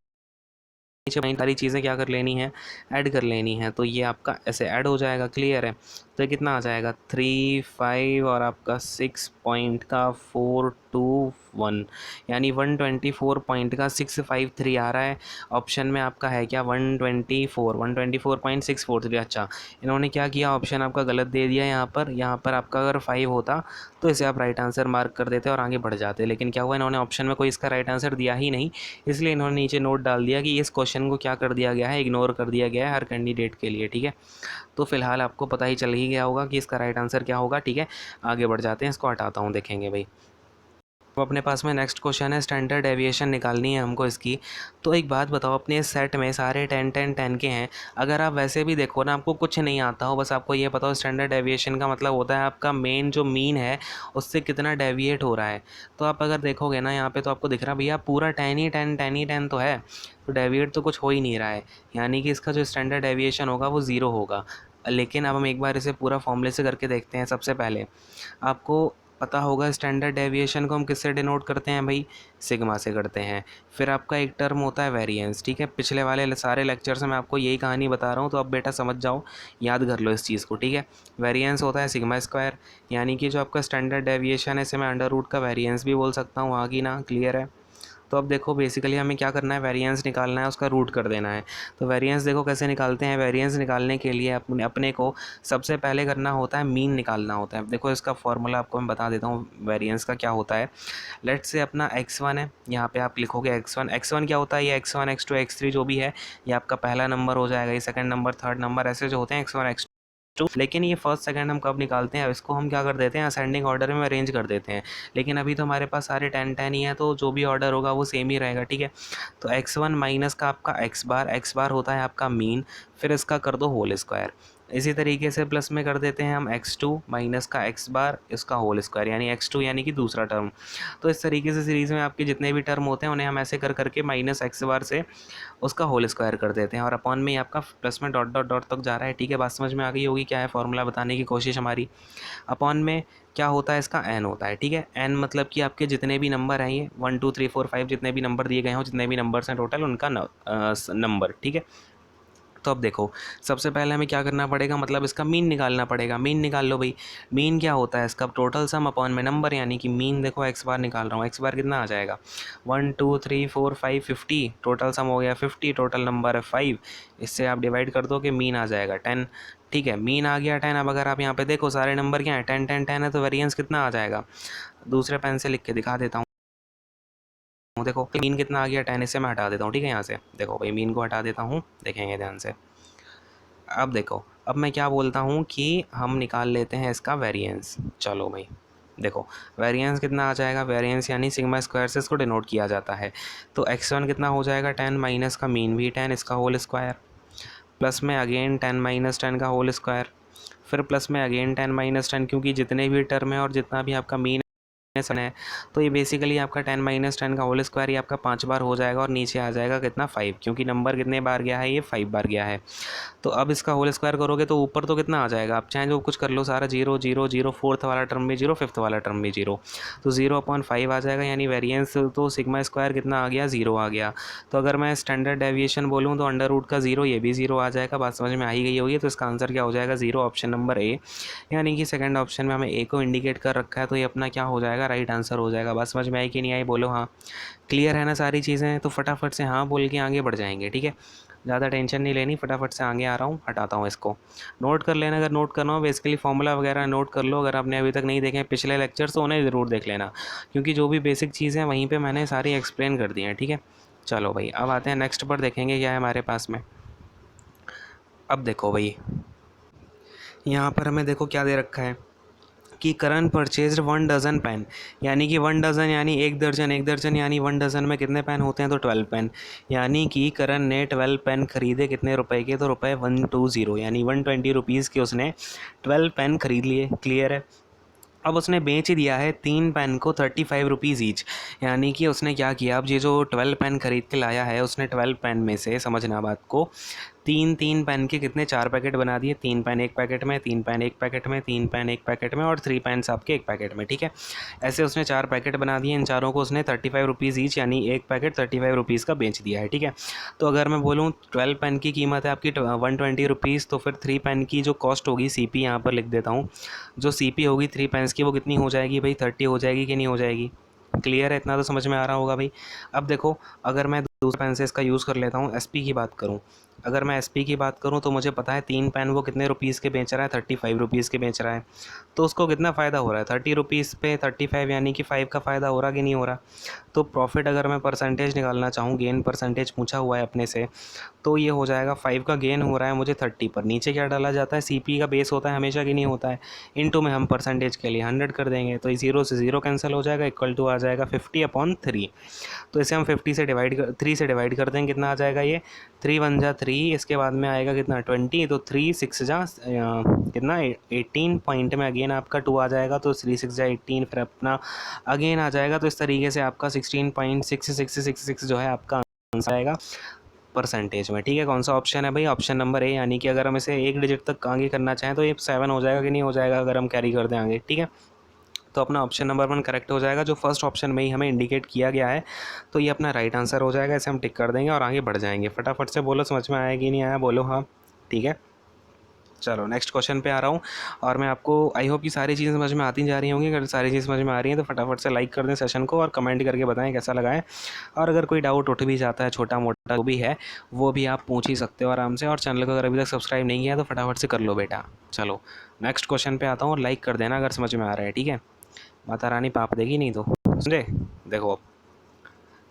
सारी चीज़ें क्या कर लेनी है, ऐड कर लेनी है। तो ये आपका ऐसे ऐड हो जाएगा, क्लियर है। तो ये कितना आ जाएगा 3 5 और आपका 6 पॉइंट का 421, यानी 124 पॉइंट का 653 आ रहा है। ऑप्शन में आपका है क्या 124.643। अच्छा, इन्होंने क्या किया, ऑप्शन आपका गलत दे दिया यहाँ पर आपका अगर 5 होता तो इसे आप राइट आंसर मार्क कर देते और आगे बढ़ जाते। लेकिन क्या हुआ, इन्होंने ऑप्शन में कोई इसका राइट आंसर दिया ही नहीं, इसलिए इन्होंने नीचे नोट डाल दिया कि इस क्वेश्चन को क्या कर दिया गया है, इग्नोर कर दिया गया है हर कैंडिडेट के लिए। ठीक है, तो फिलहाल आपको पता ही चल ही गया होगा कि इसका राइट आंसर क्या होगा। ठीक है, आगे बढ़ जाते हैं, इसको हटाता हूँ, देखेंगे भाई। अब अपने पास में नेक्स्ट क्वेश्चन है, स्टैंडर्ड डेविएशन निकालनी है हमको इसकी। तो एक बात बताओ, अपने इस सेट में सारे 10 10 10 के हैं, अगर आप वैसे भी देखो ना, आपको कुछ नहीं आता हो, बस आपको ये पता हो स्टैंडर्ड डेविएशन का मतलब होता है आपका मेन जो मीन है उससे कितना डेविएट हो रहा है। तो आप अगर देखोगे ना यहाँ पे, तो आपको दिख रहा है भैया पूरा 10 ही 10 10 ही 10 तो है, तो डेविएट तो कुछ हो ही नहीं रहा है, यानी कि इसका जो स्टैंडर्ड डेविएशन होगा वो ज़ीरो होगा। लेकिन अब हम एक बार इसे पूरा फॉर्मूले से करके देखते हैं। सबसे पहले आपको पता होगा स्टैंडर्ड डेविएशन को हम किससे डिनोट करते हैं भाई, सिग्मा से करते हैं। फिर आपका एक टर्म होता है वेरिएंस। ठीक है, पिछले वाले सारे लेक्चर से मैं आपको यही कहानी बता रहा हूँ, तो अब बेटा समझ जाओ, याद कर लो इस चीज़ को। ठीक है, वेरिएंस होता है सिग्मा स्क्वायर, यानी कि जो आपका स्टैंडर्ड डेविएशन है इसे मैं अंडर रूट का वेरिएंस भी बोल सकता हूँ, आगे ना, क्लियर है। तो अब देखो बेसिकली हमें क्या करना है, वेरिएंस निकालना है, उसका रूट कर देना है। तो वेरिएंस देखो कैसे निकालते हैं, वेरिएंस निकालने के लिए अपने को सबसे पहले करना होता है मीन निकालना होता है। देखो इसका फॉर्मूला आपको मैं बता देता हूँ वेरिएंस का क्या होता है। लेट्स से अपना x1 है, यहाँ पे आप लिखोगे x1 क्या होता है, ये x1 x2 x3 जो भी है, ये आपका पहला नंबर हो जाएगा, ये सेकंड नंबर, थर्ड नंबर, ऐसे जो होते हैं x1 x2। लेकिन ये फर्स्ट सेकंड हम कब निकालते हैं, इसको हम क्या कर देते हैं, असेंडिंग ऑर्डर में अरेंज कर देते हैं। लेकिन अभी तो हमारे पास सारे 10 10 ही है, तो जो भी ऑर्डर होगा वो सेम ही रहेगा। ठीक है, तो x1 माइनस का आपका x बार होता है आपका मीन, फिर इसका कर दो होल स्क्वायर। इसी तरीके से प्लस में कर देते हैं हम x2 माइनस का x बार, इसका होल स्क्वायर, यानी x2 यानी कि दूसरा टर्म। तो इस तरीके से सीरीज़ में आपके जितने भी टर्म होते हैं उन्हें हम ऐसे कर करके माइनस x बार से उसका होल स्क्वायर कर देते हैं, और अपॉन में ही आपका प्लस में डॉट डॉट डॉट तक जा रहा है। ठीक है, बात समझ में आ गई होगी क्या है फॉर्मूला बताने की कोशिश हमारी। अपॉन में क्या होता है, इसका n होता है। ठीक है, n मतलब कि आपके जितने भी नंबर हैं, ये 1 2 3 4 5 जितने भी नंबर दिए गए हों, जितने भी नंबर्स हैं टोटल, उनका नंबर। ठीक है, तो अब देखो सबसे पहले हमें क्या करना पड़ेगा, मतलब इसका मीन निकालना पड़ेगा। मीन निकाल लो भाई, मीन क्या होता है इसका, टोटल सम अपॉन में नंबर, यानी कि मीन देखो एक्स बार निकाल रहा हूँ, एक्स बार कितना आ जाएगा 1 2 3 4 5 50, टोटल सम हो गया 50, टोटल नंबर है 5, इससे आप डिवाइड कर दो कि मीन आ जाएगा 10। ठीक है, मीन आ गया 10। अब अगर आप यहाँ पे देखो सारे नंबर क्या है, 10 10 10 है, तो वेरिएंस कितना आ जाएगा, दूसरे पेन से लिख के दिखा देता हूँ। देखो मीन कितना आ गया 10, इसे मैं हटा देता हूँ। ठीक है, यहाँ से देखो भाई मीन को हटा देता हूँ, देखेंगे ध्यान से। अब देखो, अब मैं क्या बोलता हूँ कि हम निकाल लेते हैं इसका वेरिएंस। चलो भाई देखो वेरिएंस कितना आ जाएगा, वेरिएंस यानी सिग्मा स्क्वायर से इसको डिनोट किया जाता है। तो x1 कितना हो जाएगा 10 माइनस का मीन भी 10, इसका होल स्क्वायर, प्लस में अगेन 10 माइनस 10 का होल स्क्वायर, फिर प्लस में अगेन 10 माइनस 10, क्योंकि जितने भी टर्म है और जितना भी आपका मीन है, तो ये बेसिकली आपका 10 माइनस 10 का होल स्क्वायर ये आपका 5 बार हो जाएगा, और नीचे आ जाएगा कितना 5, क्योंकि नंबर कितने बार गया है, ये 5 बार गया है। तो अब इसका होल स्क्वायर करोगे तो ऊपर तो कितना आ जाएगा, आप चाहे जो कुछ कर लो, सारा 0 0 0, फोर्थ वाला टर्म भी 0, फिफ्थ वाला टर्म भी 0, तो 0/5 आ जाएगा, यानी वेरिएंस तो सिग्मा स्क्वायर कितना आ गया, 0 आ गया। तो अगर मैं स्टैंडर्ड डेविएशन बोलूँ तो अंडर रूट का 0, ये भी 0 आ जाएगा। बात समझ में आ ही गई होगी। तो इसका आंसर क्या हो जाएगा 0, ऑप्शन नंबर ए, यानी कि सेकंड ऑप्शन में हमें ए को इंडिकेट कर रखा है, तो ये अपना क्या हो जाएगा, राइट आंसर हो जाएगा। बात समझ में आई कि नहीं आई, बोलो हाँ। क्लियर है ना सारी चीज़ें, तो फटाफट से हाँ बोल के आगे बढ़ जाएंगे। ठीक है, ज़्यादा टेंशन नहीं लेनी, फटाफट से आगे आ रहा हूँ, हटाता हूँ इसको। नोट कर लेना, अगर नोट करना हो बेसिकली फॉर्मूला वगैरह नोट कर लो। अगर आपने अभी तक नहीं देखे पिछले लेक्चर्स तो उन्हें ज़रूर देख लेना, क्योंकि जो भी बेसिक चीज़ें हैं वहीं पे मैंने सारी एक्सप्लेन कर दी हैं। ठीक है, चलो भाई अब आते हैं नेक्स्ट पर, देखेंगे क्या है हमारे पास में। अब देखो भाई यहाँ पर हमें देखो क्या दे रखा है, कि करण परचेज्ड 1 डज़न पेन, यानी कि 1 डज़न यानी 1 दर्जन, 1 दर्जन यानी 1 डज़न में कितने पेन होते हैं, तो 12 पेन। यानी कि करण ने 12 पेन खरीदे कितने रुपए के, तो रुपए 120 यानी 120 रुपीज़ के उसने 12 पेन खरीद लिए। क्लियर है। अब उसने बेच दिया है 3 पेन को 35 रुपीज़ ईच। यानी कि उसने क्या किया, अब ये जो 12 पेन खरीद के लाया है उसने 12 पेन में से, समझना बात को, 3 पेन के कितने 4 पैकेट बना दिए। 3 पेन एक पैकेट में, 3 पेन एक पैकेट में, 3 पेन एक पैकेट में और 3 पेन्स आपके एक पैकेट में। ठीक है, ऐसे उसने 4 पैकेट बना दिए। इन चारों को उसने 35 रुपीज़ ईच यानी एक पैकेट 35 रुपीज़ का बेच दिया है। ठीक है, तो अगर मैं बोलूँ 12 पेन की कीमत है आपकी 120 रुपीज़, तो फिर 3 पेन की जो कॉस्ट होगी, CP यहाँ पर लिख देता हूँ, जो CP होगी 3 पेन्स की वो कितनी हो जाएगी भाई, 30 हो जाएगी कि नहीं हो जाएगी। क्लियर है, इतना तो समझ में आ रहा होगा भाई। अब देखो, अगर मैं दूसरे पेन से इसका यूज़ कर लेता हूँ, SP की बात करूँ, अगर मैं SP की बात करूँ तो मुझे पता है 3 पेन वो कितने रुपीज़ के बेच रहा है, 35 रुपीज़ के बेच रहा है। तो उसको कितना फ़ायदा हो रहा है, 30 रुपीज़ पे 35 यानी कि 5 का फ़ायदा हो रहा कि नहीं हो रहा। तो प्रॉफिट अगर मैं परसेंटेज निकालना चाहूँ, गेन परसेंटेज पूछा हुआ है अपने से, तो ये हो जाएगा 5 का गेन हो रहा है मुझे 30 पर। नीचे क्या डाला जाता है, CP का बेस होता है हमेशा कि नहीं होता है, इनटू में हम परसेंटेज के लिए 100 कर देंगे, तो 0 से 0 कैंसिल हो जाएगा, इक्वल टू आ जाएगा 50/3। तो इसे हम 50 से डिवाइड कर 3 से डिवाइड कर देंगे, कितना आ जाएगा ये, 3 1 जा 3, इसके बाद में आएगा कितना 20, तो 3 6 जा कितना 18 पॉइंट में अगेन आपका 2 आ जाएगा, तो 3 6 जा 18, फिर अपना अगेन आ जाएगा। तो इस तरीके से आपका 16.6666 जो है आपका आंसर आएगा परसेंटेज में। ठीक है, कौन सा ऑप्शन है भाई, ऑप्शन नंबर ए। यानी कि अगर हम इसे एक डिजिट तक आगे करना चाहें तो ये 7 हो जाएगा कि नहीं हो जाएगा, अगर हम कैरी कर दें आगे। ठीक है, तो अपना ऑप्शन नंबर 1 करेक्ट हो जाएगा, जो फर्स्ट ऑप्शन में ही हमें इंडिकेट किया गया है। तो ये अपना राइट आंसर हो जाएगा, इसे हम टिक कर देंगे और आगे बढ़ जाएंगे। फटाफट से बोलो, समझ में आया कि नहीं आया, बोलो हाँ। ठीक है, चलो नेक्स्ट क्वेश्चन पे आ रहा हूँ। और मैं आपको, आई होप कि सारी चीज़ें समझ में आती जा रही होंगी। अगर सारी चीज़ समझ में आ रही हैं तो फटाफट से लाइक कर दें सेशन को और कमेंट करके बताएं कैसा लगा है। और अगर कोई डाउट उठ भी जाता है, छोटा मोटा जो भी है, वो भी आप पूछ ही सकते हो आराम से। और चैनल को अगर अभी तक सब्सक्राइब नहीं किया तो फटाफट से कर लो बेटा। चलो नेक्स्ट क्वेश्चन पे आता हूँ, और लाइक कर देना अगर समझ में आ रहा है। ठीक है, माता रानी पाप देगी नहीं तो, समझे। देखो अब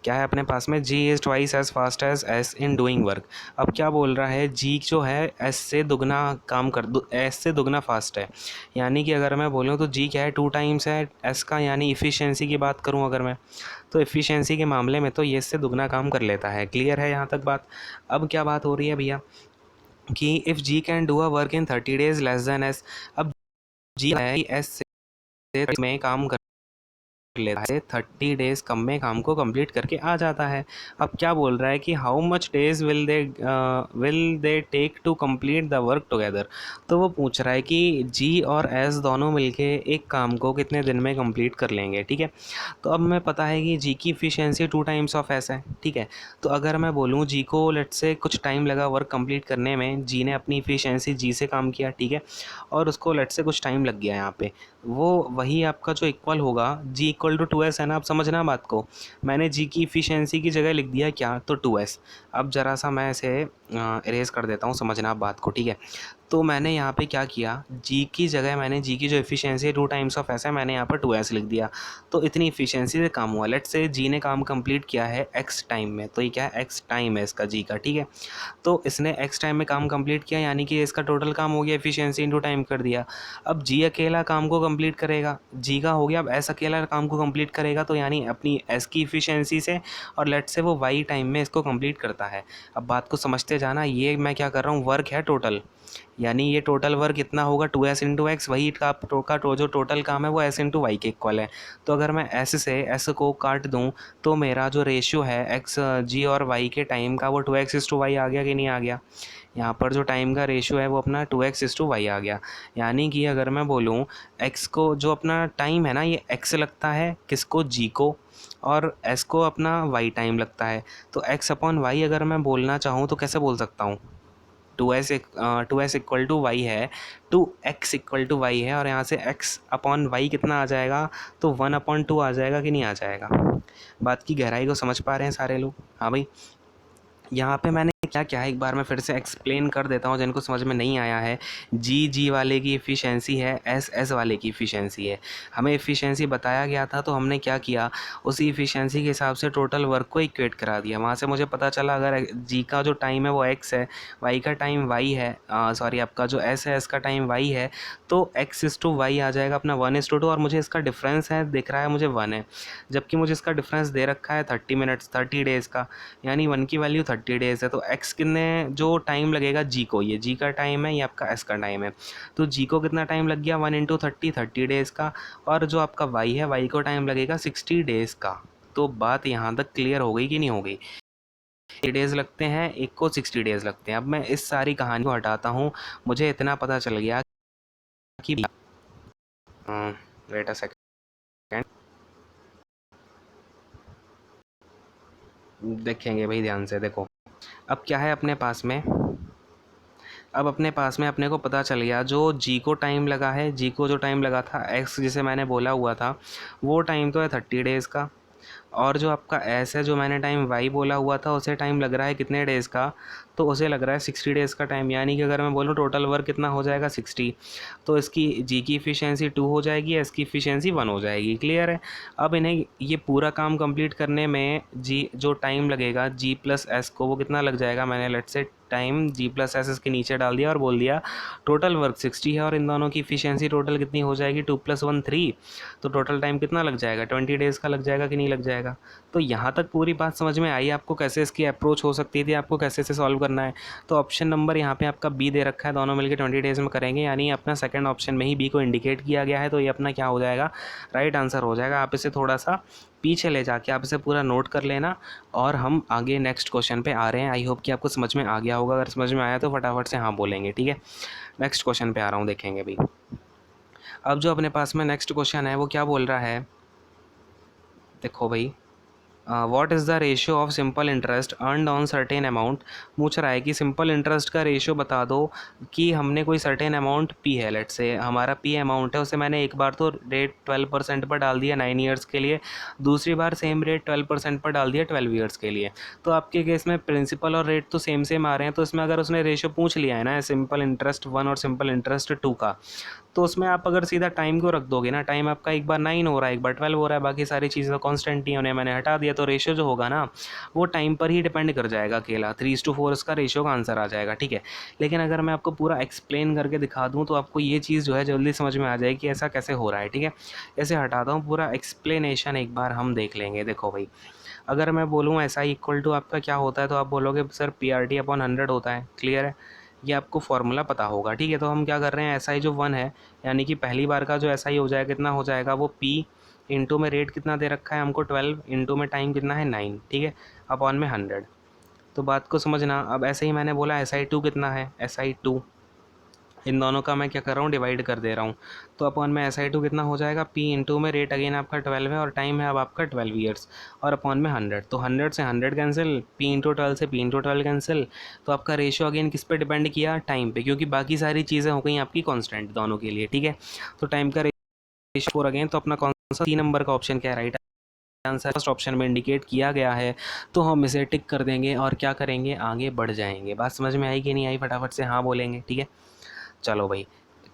क्या है अपने पास में, G is twice as fast as S in doing work. अब क्या बोल रहा है, G जो है S से दुगना काम कर S से दुगना फास्ट है। यानी कि अगर मैं बोलूँ तो G क्या है, 2 टाइम्स है S का। यानी इफ़िशेंसी की बात करूँ अगर मैं, तो इफ़िशेंसी के मामले में तो ये S से दुगना काम कर लेता है। क्लियर है यहाँ तक बात। अब क्या बात हो रही है भैया, कि if G can do a work in 30 days less than S। अब G है S से में काम कर लेता है, 30 डेज़ कम में काम को कंप्लीट करके आ जाता है। अब क्या बोल रहा है कि how much days will they take to complete the work together. तो वो पूछ रहा है कि जी और एस दोनों मिलके एक काम को कितने दिन में कंप्लीट कर लेंगे। ठीक है, तो अब हमें पता है कि जी की इफ़िशियंसी 2 टाइम्स ऑफ एस है। ठीक है, तो अगर मैं बोलूँ जी को लेट्स से कुछ टाइम लगा वर्क कंप्लीट करने में, जी ने अपनी इफ़िशियंसी जी से काम किया। ठीक है, और उसको लेट्स से कुछ टाइम लग गया यहाँ पे, वो वही आपका जो इक्वल होगा, G इक्वल टू 2S है ना। आप समझना बात को, मैंने G की इफ़िशियंसी की जगह लिख दिया क्या, तो 2S। अब ज़रा सा मैं इसे इरेज़ कर देता हूँ, समझना आप बात को। ठीक है, तो मैंने यहाँ पे क्या किया, G की जगह मैंने G की जो इफ़िशियंसी है 2 टाइम्स ऑफ S है, मैंने यहाँ पर 2S लिख दिया। तो इतनी इफ़िशियंसी से काम हुआ। लेट्स से G ने काम कंप्लीट किया है X टाइम में, तो ये क्या है, X टाइम है इसका G का। ठीक है, तो इसने X टाइम में काम कंप्लीट किया, यानी कि इसका टोटल काम हो गया, एफिशिएंसी इनटू टाइम कर दिया। अब G अकेला काम को कंप्लीट करेगा, G का हो गया। अब S अकेला काम को कंप्लीट करेगा, तो यानी अपनी S की एफिशिएंसी से, और लेट से वो Y टाइम में इसको कंप्लीट करता है। अब बात को समझते जाना, ये मैं क्या कर रहा हूँ, वर्क है टोटल, यानी ये टोटल वर्क इतना होगा 2S इंटू एक्स, वही का जो टोटल काम है वो S इंटू वाई के इक्वल है। तो अगर मैं S से S को काट दूँ तो मेरा जो रेशियो है एक्स G और Y के टाइम का, वो 2x/y आ गया कि नहीं आ गया। यहाँ पर जो टाइम का रेशियो है वो अपना 2x/y आ गया। यानी कि अगर मैं बोलूँ x को, जो अपना टाइम है ना, ये x लगता है किसको, G को, और S को अपना y टाइम लगता है। तो x/y अगर मैं बोलना चाहूँ तो कैसे बोल सकता हूँ, 2s इक्वल टू वाई है, 2x इक्वल टू वाई है, और यहाँ से x/y कितना आ जाएगा, तो 1/2 आ जाएगा कि नहीं आ जाएगा। बात की गहराई को समझ पा रहे हैं सारे लोग, हाँ भाई। यहाँ पे मैंने क्या क्या है एक बार मैं फिर से एक्सप्लेन कर देता हूँ जिनको समझ में नहीं आया है। जी वाले की इफ़िशेंसी है, एस वाले की इफ़िशेंसी है। हमें इफ़िशेंसी बताया गया था तो हमने क्या किया, उसी इफ़िशेंसी के हिसाब से टोटल वर्क को इक्वेट करा दिया। वहाँ से मुझे पता चला अगर जी का जो टाइम है वो एक्स है, वाई का टाइम वाई है, सॉरी आपका जो एस है एस का टाइम वाई है, तो x/y आ जाएगा अपना 1/2 और मुझे इसका डिफरेंस है दिख रहा है मुझे 1 है, जबकि मुझे इसका डिफरेंस दे रखा है 30 मिनट्स 30 डेज़ का, यानी 1 की वैल्यू 30 डेज़ है। तो x कितने जो टाइम लगेगा जी को, ये जी का टाइम है, ये आपका एस का टाइम है, तो जी को कितना टाइम लग गया 1 × 30 30 डेज़ का, और जो आपका वाई है वाई को टाइम लगेगा 60 डेज़ का। तो बात यहाँ तक क्लियर हो गई कि नहीं हो गई? 60 डेज़ लगते हैं, एक को 60 डेज़ लगते हैं। अब मैं इस सारी कहानी को हटाता हूँ, मुझे इतना पता चल गया कि वेट अ सेकेंड, देखेंगे भाई ध्यान से देखो। अब क्या है अपने पास में, अब अपने पास में अपने को पता चल गया जो जी को टाइम लगा है, जी को जो टाइम लगा था एक्स जिसे मैंने बोला हुआ था, वो टाइम तो है 30 डेज़ का, और जो आपका एस है जो मैंने टाइम वाई बोला हुआ था उसे टाइम लग रहा है कितने डेज़ का, तो उसे लग रहा है 60 डेज़ का टाइम। यानी कि अगर मैं बोलूँ टोटल वर्क कितना हो जाएगा 60, तो इसकी जी की इफ़िशेंसी 2 हो जाएगी, एस की इफ़िशेंसी 1 हो जाएगी। क्लियर है? अब इन्हें ये पूरा काम कंप्लीट करने में जी जो टाइम लगेगा जी प्लस एस को, वो कितना लग जाएगा, मैंने let's say time ji plus S इसके नीचे डाल दिया और बोल दिया टोटल वर्क 60 है, और इन दोनों की इफ़िशेंसी टोटल कितनी हो जाएगी 2 + 1 3, तो टोटल टाइम कितना लग जाएगा 20 डेज़ का लग जाएगा कि नहीं लग जाएगा? तो यहाँ तक पूरी बात समझ में आई आपको, कैसे इसकी अप्रोच हो सकती थी, आपको कैसे इसे सॉल्व करना है? तो ऑप्शन नंबर यहाँ पे आपका बी दे रखा है, दोनों मिलकर 20 डेज़ में करेंगे, यानी अपना सेकंड ऑप्शन में ही बी को इंडिकेट किया गया है, तो ये अपना क्या हो जाएगा, राइट आंसर हो जाएगा। आप इसे थोड़ा सा पीछे ले जाके आप इसे पूरा नोट कर लेना, और हम आगे नेक्स्ट क्वेश्चन पे आ रहे हैं। आई होप कि आपको समझ में आ गया होगा, अगर समझ में आया तो फटाफट से हाँ बोलेंगे, ठीक है। नेक्स्ट क्वेश्चन पे आ रहा हूँ, देखेंगे भाई। अब जो अपने पास में नेक्स्ट क्वेश्चन है वो क्या बोल रहा है, देखो भाई, what is the ratio of simple interest earned on certain amount. पूछ रहा है कि सिंपल इंटरेस्ट का रेशियो बता दो कि हमने कोई सर्टेन अमाउंट पी है, लेट से हमारा पी अमाउंट है, उसे मैंने एक बार तो रेट 12% पर डाल दिया 9 ईयर्स के लिए, दूसरी बार सेम रेट 12% पर डाल दिया 12 ईयर्स के लिए। तो आपके केस में प्रिंसिपल और रेट तो सेम सेम आ रहे हैं, तो इसमें अगर उसने रेशियो पूछ लिया है ना सिंपल इंटरेस्ट 1 और सिंपल इंटरेस्ट 2 का, तो उसमें आप अगर सीधा टाइम को रख दोगे ना, टाइम आपका एक बार 9 हो रहा है, एक बार 12 हो रहा है, बाकी सारी चीज़ें कांस्टेंट ही होने मैंने हटा दिया, तो रेशियो जो होगा ना वो टाइम पर ही डिपेंड कर जाएगा अकेला, 3:4 इसका रेशियो का आंसर आ जाएगा, ठीक है। लेकिन अगर मैं आपको पूरा एक्सप्लेन करके दिखा दूँ तो आपको ये चीज़ जो है जल्दी समझ में आ जाएगी कि ऐसा कैसे हो रहा है, ठीक है। ऐसे हटाता हूँ, पूरा एक्सप्लेनेशन एक बार हम देख लेंगे। देखो भाई, अगर मैं बोलूँ एस आई इक्वल टू आपका क्या होता है, तो आप बोलोगे सर PRT/100 होता है। क्लियर है? ये आपको फॉर्मूला पता होगा, ठीक है। तो हम क्या कर रहे हैं, एस आई जो 1 है, यानी कि पहली बार का जो एस आई हो जाएगा कितना हो जाएगा, वो पी इंटू में रेट कितना दे रखा है हमको 12, इंटू में टाइम कितना है 9, ठीक है, अपॉन में 100। तो बात को समझना। अब ऐसे ही मैंने बोला SI2 कितना है, SI2 इन दोनों का मैं क्या कर रहा हूँ, डिवाइड कर दे रहा हूँ, तो अपॉन में SI2 कितना हो जाएगा, P इंटू में रेट अगेन आपका 12 है और टाइम है अब आपका 12 ईयर्स, और अपॉन में 100, तो 100 से 100 कैंसिल, P इंटू 12 से P इंटू 12 कैंसिल, तो आपका रेशियो अगेन किस पे डिपेंड किया, टाइम पे, क्योंकि बाकी सारी चीज़ें हो गई आपकी कॉन्स्टेंट दोनों के लिए, ठीक है। तो टाइम का रेशियो 4 अगेन, तो अपना कौन सा 3 नंबर का ऑप्शन क्या है, राइट आंसर फर्स्ट ऑप्शन में इंडिकेट किया गया है, तो हम इसे टिक कर देंगे और क्या करेंगे, आगे बढ़ जाएंगे। बात समझ में आई कि नहीं आई, फटाफट से हाँ बोलेंगे, ठीक है। चलो भाई,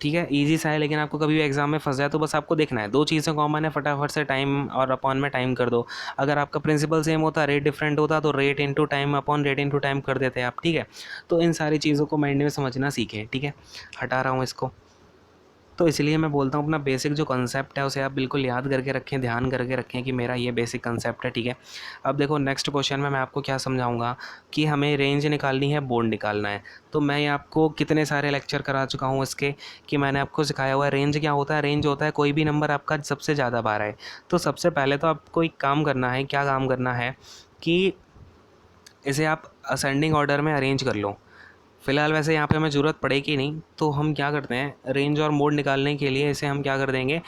ठीक है, इजी सा है, लेकिन आपको कभी भी एग्जाम में फंस जाए तो बस आपको देखना है, दो चीज़ें कॉमन है, फटाफट से टाइम और अपॉन में टाइम कर दो। अगर आपका प्रिंसिपल सेम होता, रेट डिफरेंट होता, तो rate into time upon rate into time कर देते आप, ठीक है। तो इन सारी चीज़ों को माइंड में समझना सीखें, ठीक है। हटा रहा हूँ इसको। तो इसलिए मैं बोलता हूँ अपना बेसिक जो कंसेप्ट है उसे आप बिल्कुल याद करके रखें, ध्यान करके रखें कि मेरा ये बेसिक कंसेप्ट है, ठीक है। अब देखो नेक्स्ट क्वेश्चन में मैं आपको क्या समझाऊंगा कि हमें रेंज निकालनी है, बोर्ड निकालना है। तो मैं ये आपको कितने सारे लेक्चर करा चुका हूँ इसके, कि मैंने आपको सिखाया हुआ है रेंज क्या होता है। रेंज होता है कोई भी नंबर आपका सबसे ज़्यादा बार आए। तो सबसे पहले तो आपको एक काम करना है, क्या काम करना है कि इसे आप असेंडिंग ऑर्डर में अरेंज कर लो। फ़िलहाल वैसे यहाँ पे हमें ज़रूरत पड़ेगी नहीं, तो हम क्या करते हैं, रेंज और मोड निकालने के लिए इसे हम क्या कर देंगे,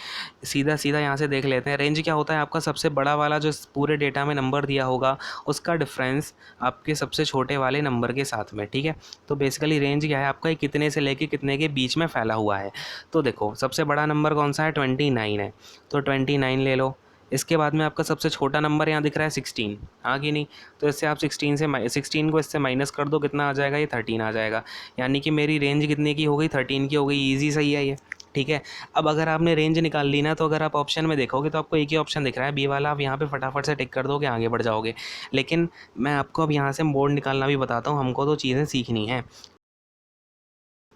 सीधा सीधा यहाँ से देख लेते हैं। रेंज क्या होता है, आपका सबसे बड़ा वाला जो पूरे डेटा में नंबर दिया होगा उसका डिफरेंस आपके सबसे छोटे वाले नंबर के साथ में, ठीक है। तो बेसिकली रेंज क्या है आपका, ये कितने से लेके कितने के बीच में फैला हुआ है। तो देखो सबसे बड़ा नंबर कौन सा है, 29 है, तो 29 ले लो। इसके बाद में आपका सबसे छोटा नंबर यहाँ दिख रहा है 16, हाँ कि नहीं। तो इससे आप 16 को इससे माइनस कर दो, कितना आ जाएगा, ये 13 आ जाएगा। यानी कि मेरी रेंज कितने की हो गई, 13 की हो गई। ईजी सही है ये, ठीक है। अब अगर आपने रेंज निकाल ली ना, तो अगर आप ऑप्शन में देखोगे तो आपको एक ही ऑप्शन दिख रहा है बी वाला, आप यहाँ पे फटाफट से टिक कर दोगे, आगे बढ़ जाओगे। लेकिन मैं आपको अब यहाँ से मोड निकालना भी बताता हूँ, हमको तो चीज़ें सीखनी है,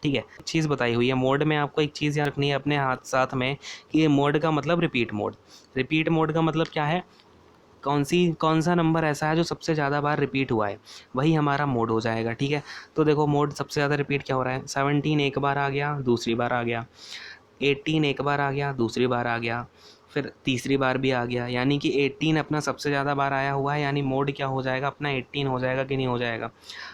ठीक है। चीज़ बताई हुई है मोड में, आपको एक चीज़ याद रखनी है अपने हाथ साथ में कि ये मोड का मतलब रिपीट मोड। रिपीट मोड का मतलब क्या है, कौन सा नंबर ऐसा है जो सबसे ज़्यादा बार रिपीट हुआ है, वही हमारा मोड हो जाएगा, ठीक है। तो देखो मोड सबसे ज़्यादा रिपीट क्या हो रहा है, 17 एक बार आ गया, दूसरी बार आ गया, 18 एक बार आ गया, दूसरी बार आ गया, फिर तीसरी बार भी आ गया। यानी कि 18 अपना सबसे ज़्यादा बार आया हुआ है, यानी मोड क्या हो जाएगा अपना, 18 हो जाएगा कि नहीं हो जाएगा।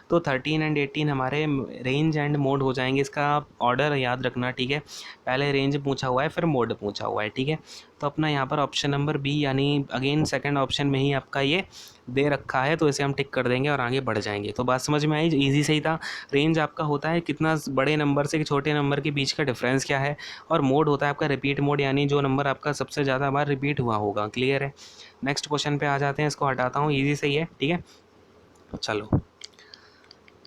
तो 13 एंड 18 हमारे रेंज एंड मोड हो जाएंगे। इसका आप ऑर्डर याद रखना, ठीक है। पहले रेंज पूछा हुआ है, फिर मोड पूछा हुआ है, ठीक है। तो अपना यहाँ पर ऑप्शन नंबर बी, यानी अगेन सेकंड ऑप्शन में ही आपका ये दे रखा है, तो इसे हम टिक कर देंगे और आगे बढ़ जाएंगे। तो बात समझ में आई, ईजी सही था। रेंज आपका होता है कितना बड़े नंबर से छोटे नंबर के बीच का डिफरेंस क्या है, और मोड होता है आपका रिपीट मोड, यानी जो नंबर आपका सबसे ज़्यादा बार रिपीट हुआ होगा। क्लियर है। नेक्स्ट क्वेश्चन पे आ जाते हैं, इसको हटाता हूँ, ईजी सही है, ठीक है। चलो,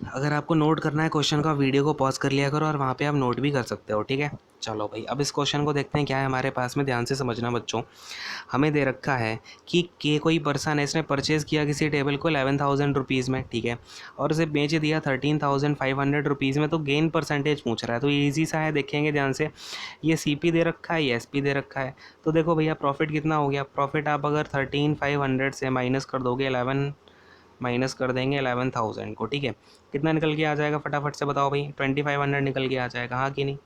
अगर आपको नोट करना है क्वेश्चन का, वीडियो को पॉज कर लिया करो और वहाँ पे आप नोट भी कर सकते हो, ठीक है। चलो भाई, अब इस क्वेश्चन को देखते हैं क्या है हमारे पास में, ध्यान से समझना बच्चों। हमें दे रखा है कि कोई पर्सन है, इसने परचेज़ किया किसी टेबल को 11,000 रुपीज़ में, ठीक है, और उसे बेच दिया 13,500 रुपीज़ में। तो गेन परसेंटेज पूछ रहा है, तो ईजी सा है, देखेंगे ध्यान से। ये CP दे रखा है, ये SP दे रखा है। तो देखो भैया, प्रॉफिट कितना हो गया, प्रॉफिट आप अगर 13,500 से माइनस कर दोगे 11, माइनस कर देंगे 11,000 को, ठीक है। कितना निकल के आ जाएगा, फटाफट से बताओ भाई, 2500 निकल के आ जाएगा, हाँ कि नहीं।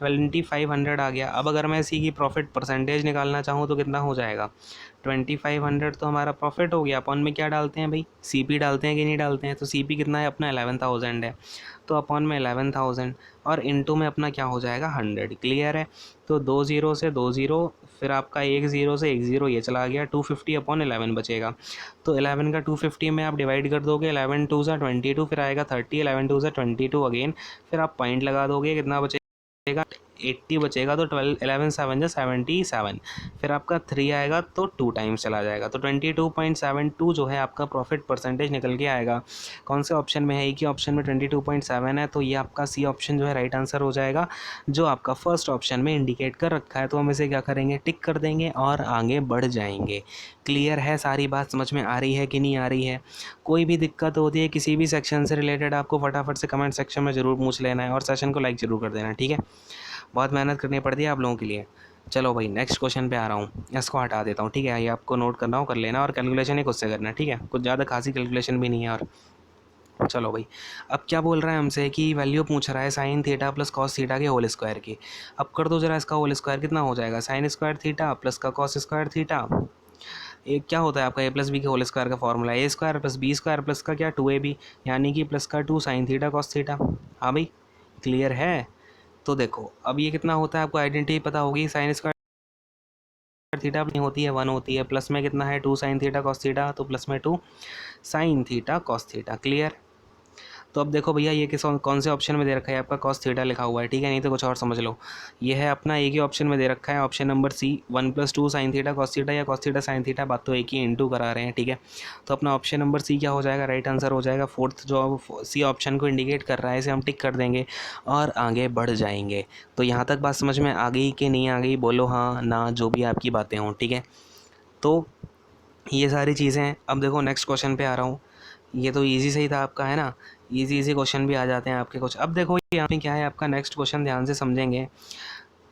2500 आ गया। अब अगर मैं इसी की प्रॉफिट परसेंटेज निकालना चाहूँ तो कितना हो जाएगा, 2500 तो हमारा प्रॉफिट हो गया। अपॉन में क्या डालते हैं भाई, CP डालते हैं कि नहीं डालते हैं। तो CP कितना है अपना, 11,000 है। तो अपॉन में 11,000 और इनटू में अपना क्या हो जाएगा, 100। क्लियर है। तो 2 ज़ीरो से 2 ज़ीरो, फिर आपका 1 ज़ीरो से 1 ज़ीरो, ये चला गया, 250 अपॉन 11 बचेगा। तो 11 का 250 में आप डिवाइड कर दोगे, 11 टू ज़ा 22, फिर आएगा 30, 11 टू ज़ा 22 अगेन, फिर आप पॉइंट लगा दोगे, कितना बचेगा, 80 बचेगा। तो 12 11 7 जा 77, फिर आपका 3 आएगा तो 2 टाइम्स चला जाएगा। तो 22.72 जो है आपका प्रॉफिट परसेंटेज निकल के आएगा। कौन से ऑप्शन में है, एक ही ऑप्शन में 22.7 है, तो ये आपका C ऑप्शन जो है राइट आंसर हो जाएगा, जो आपका फर्स्ट ऑप्शन में इंडिकेट कर रखा है। तो हम इसे क्या करेंगे, टिक कर देंगे और आगे बढ़ जाएंगे। क्लियर है, सारी बात समझ में आ रही है कि नहीं आ रही है। कोई भी दिक्कत होती है किसी भी सेक्शन से रिलेटेड, आपको फटाफट से कमेंट सेक्शन में ज़रूर पूछ लेना है, और सेशन को लाइक ज़रूर कर देना, ठीक है। बहुत मेहनत करनी पड़ती है आप लोगों के लिए। चलो भाई, नेक्स्ट क्वेश्चन पे आ रहा हूँ, इसको हटा देता हूँ, ठीक है। ये आपको नोट करना हो कर लेना, और कैलकुलेशन ही खुद से करना, ठीक है। कुछ ज़्यादा खासी कैलकुलेशन भी नहीं है। और चलो भाई, अब क्या बोल रहा है हमसे कि वैल्यू पूछ रहा है sine theta plus cos theta के होल स्क्वायर की। अब कर दो जरा, इसका होल स्क्वायर कितना हो जाएगा, साइन स्क्वायर थीटा प्लस का कॉस स्क्वायर थीटा। एक क्या होता है आपका, A+B के होल स्क्वायर का formula, A square plus B square plus का क्या 2AB, यानी कि प्लस का 2 साइन थीटा कॉस थीटा। हाँ भाई, क्लियर है। तो देखो, अब ये कितना होता है आपको आइडेंटिटी पता होगी, साइन स्क्वायर थीटा अपनी होती है 1 होती है, प्लस में कितना है 2 साइन थीटा कॉस थीटा, तो प्लस में 2 sine theta cos theta. Clear. तो अब देखो भैया, ये किस कौन से ऑप्शन में दे रखा है, आपका कॉस थीटा लिखा हुआ है, ठीक है, नहीं तो कुछ और समझ लो। ये है अपना एक ही ऑप्शन में दे रखा है, option number C, 1+2 sine theta cos theta, या कॉस थीटा साइन थीटा, बात तो एक ही, इंटू करा रहे हैं, ठीक है। तो अपना ऑप्शन नंबर C क्या हो जाएगा, राइट आंसर हो जाएगा। फोर्थ जो C ऑप्शन को इंडिकेट कर रहा है, इसे हम टिक कर देंगे और आगे बढ़ जाएंगे। तो यहाँ तक बात समझ में आ गई कि नहीं आ गई, बोलो हाँ ना, जो भी आपकी बातें हों, ठीक है। तो ये सारी चीज़ें हैं। अब देखो नेक्स्ट क्वेश्चन पे आ रहा हूँ। ये तो इजी से ही था आपका, है ना। इजी क्वेश्चन भी आ जाते हैं आपके कुछ। अब देखो यहाँ पे क्या है आपका नेक्स्ट क्वेश्चन, ध्यान से समझेंगे।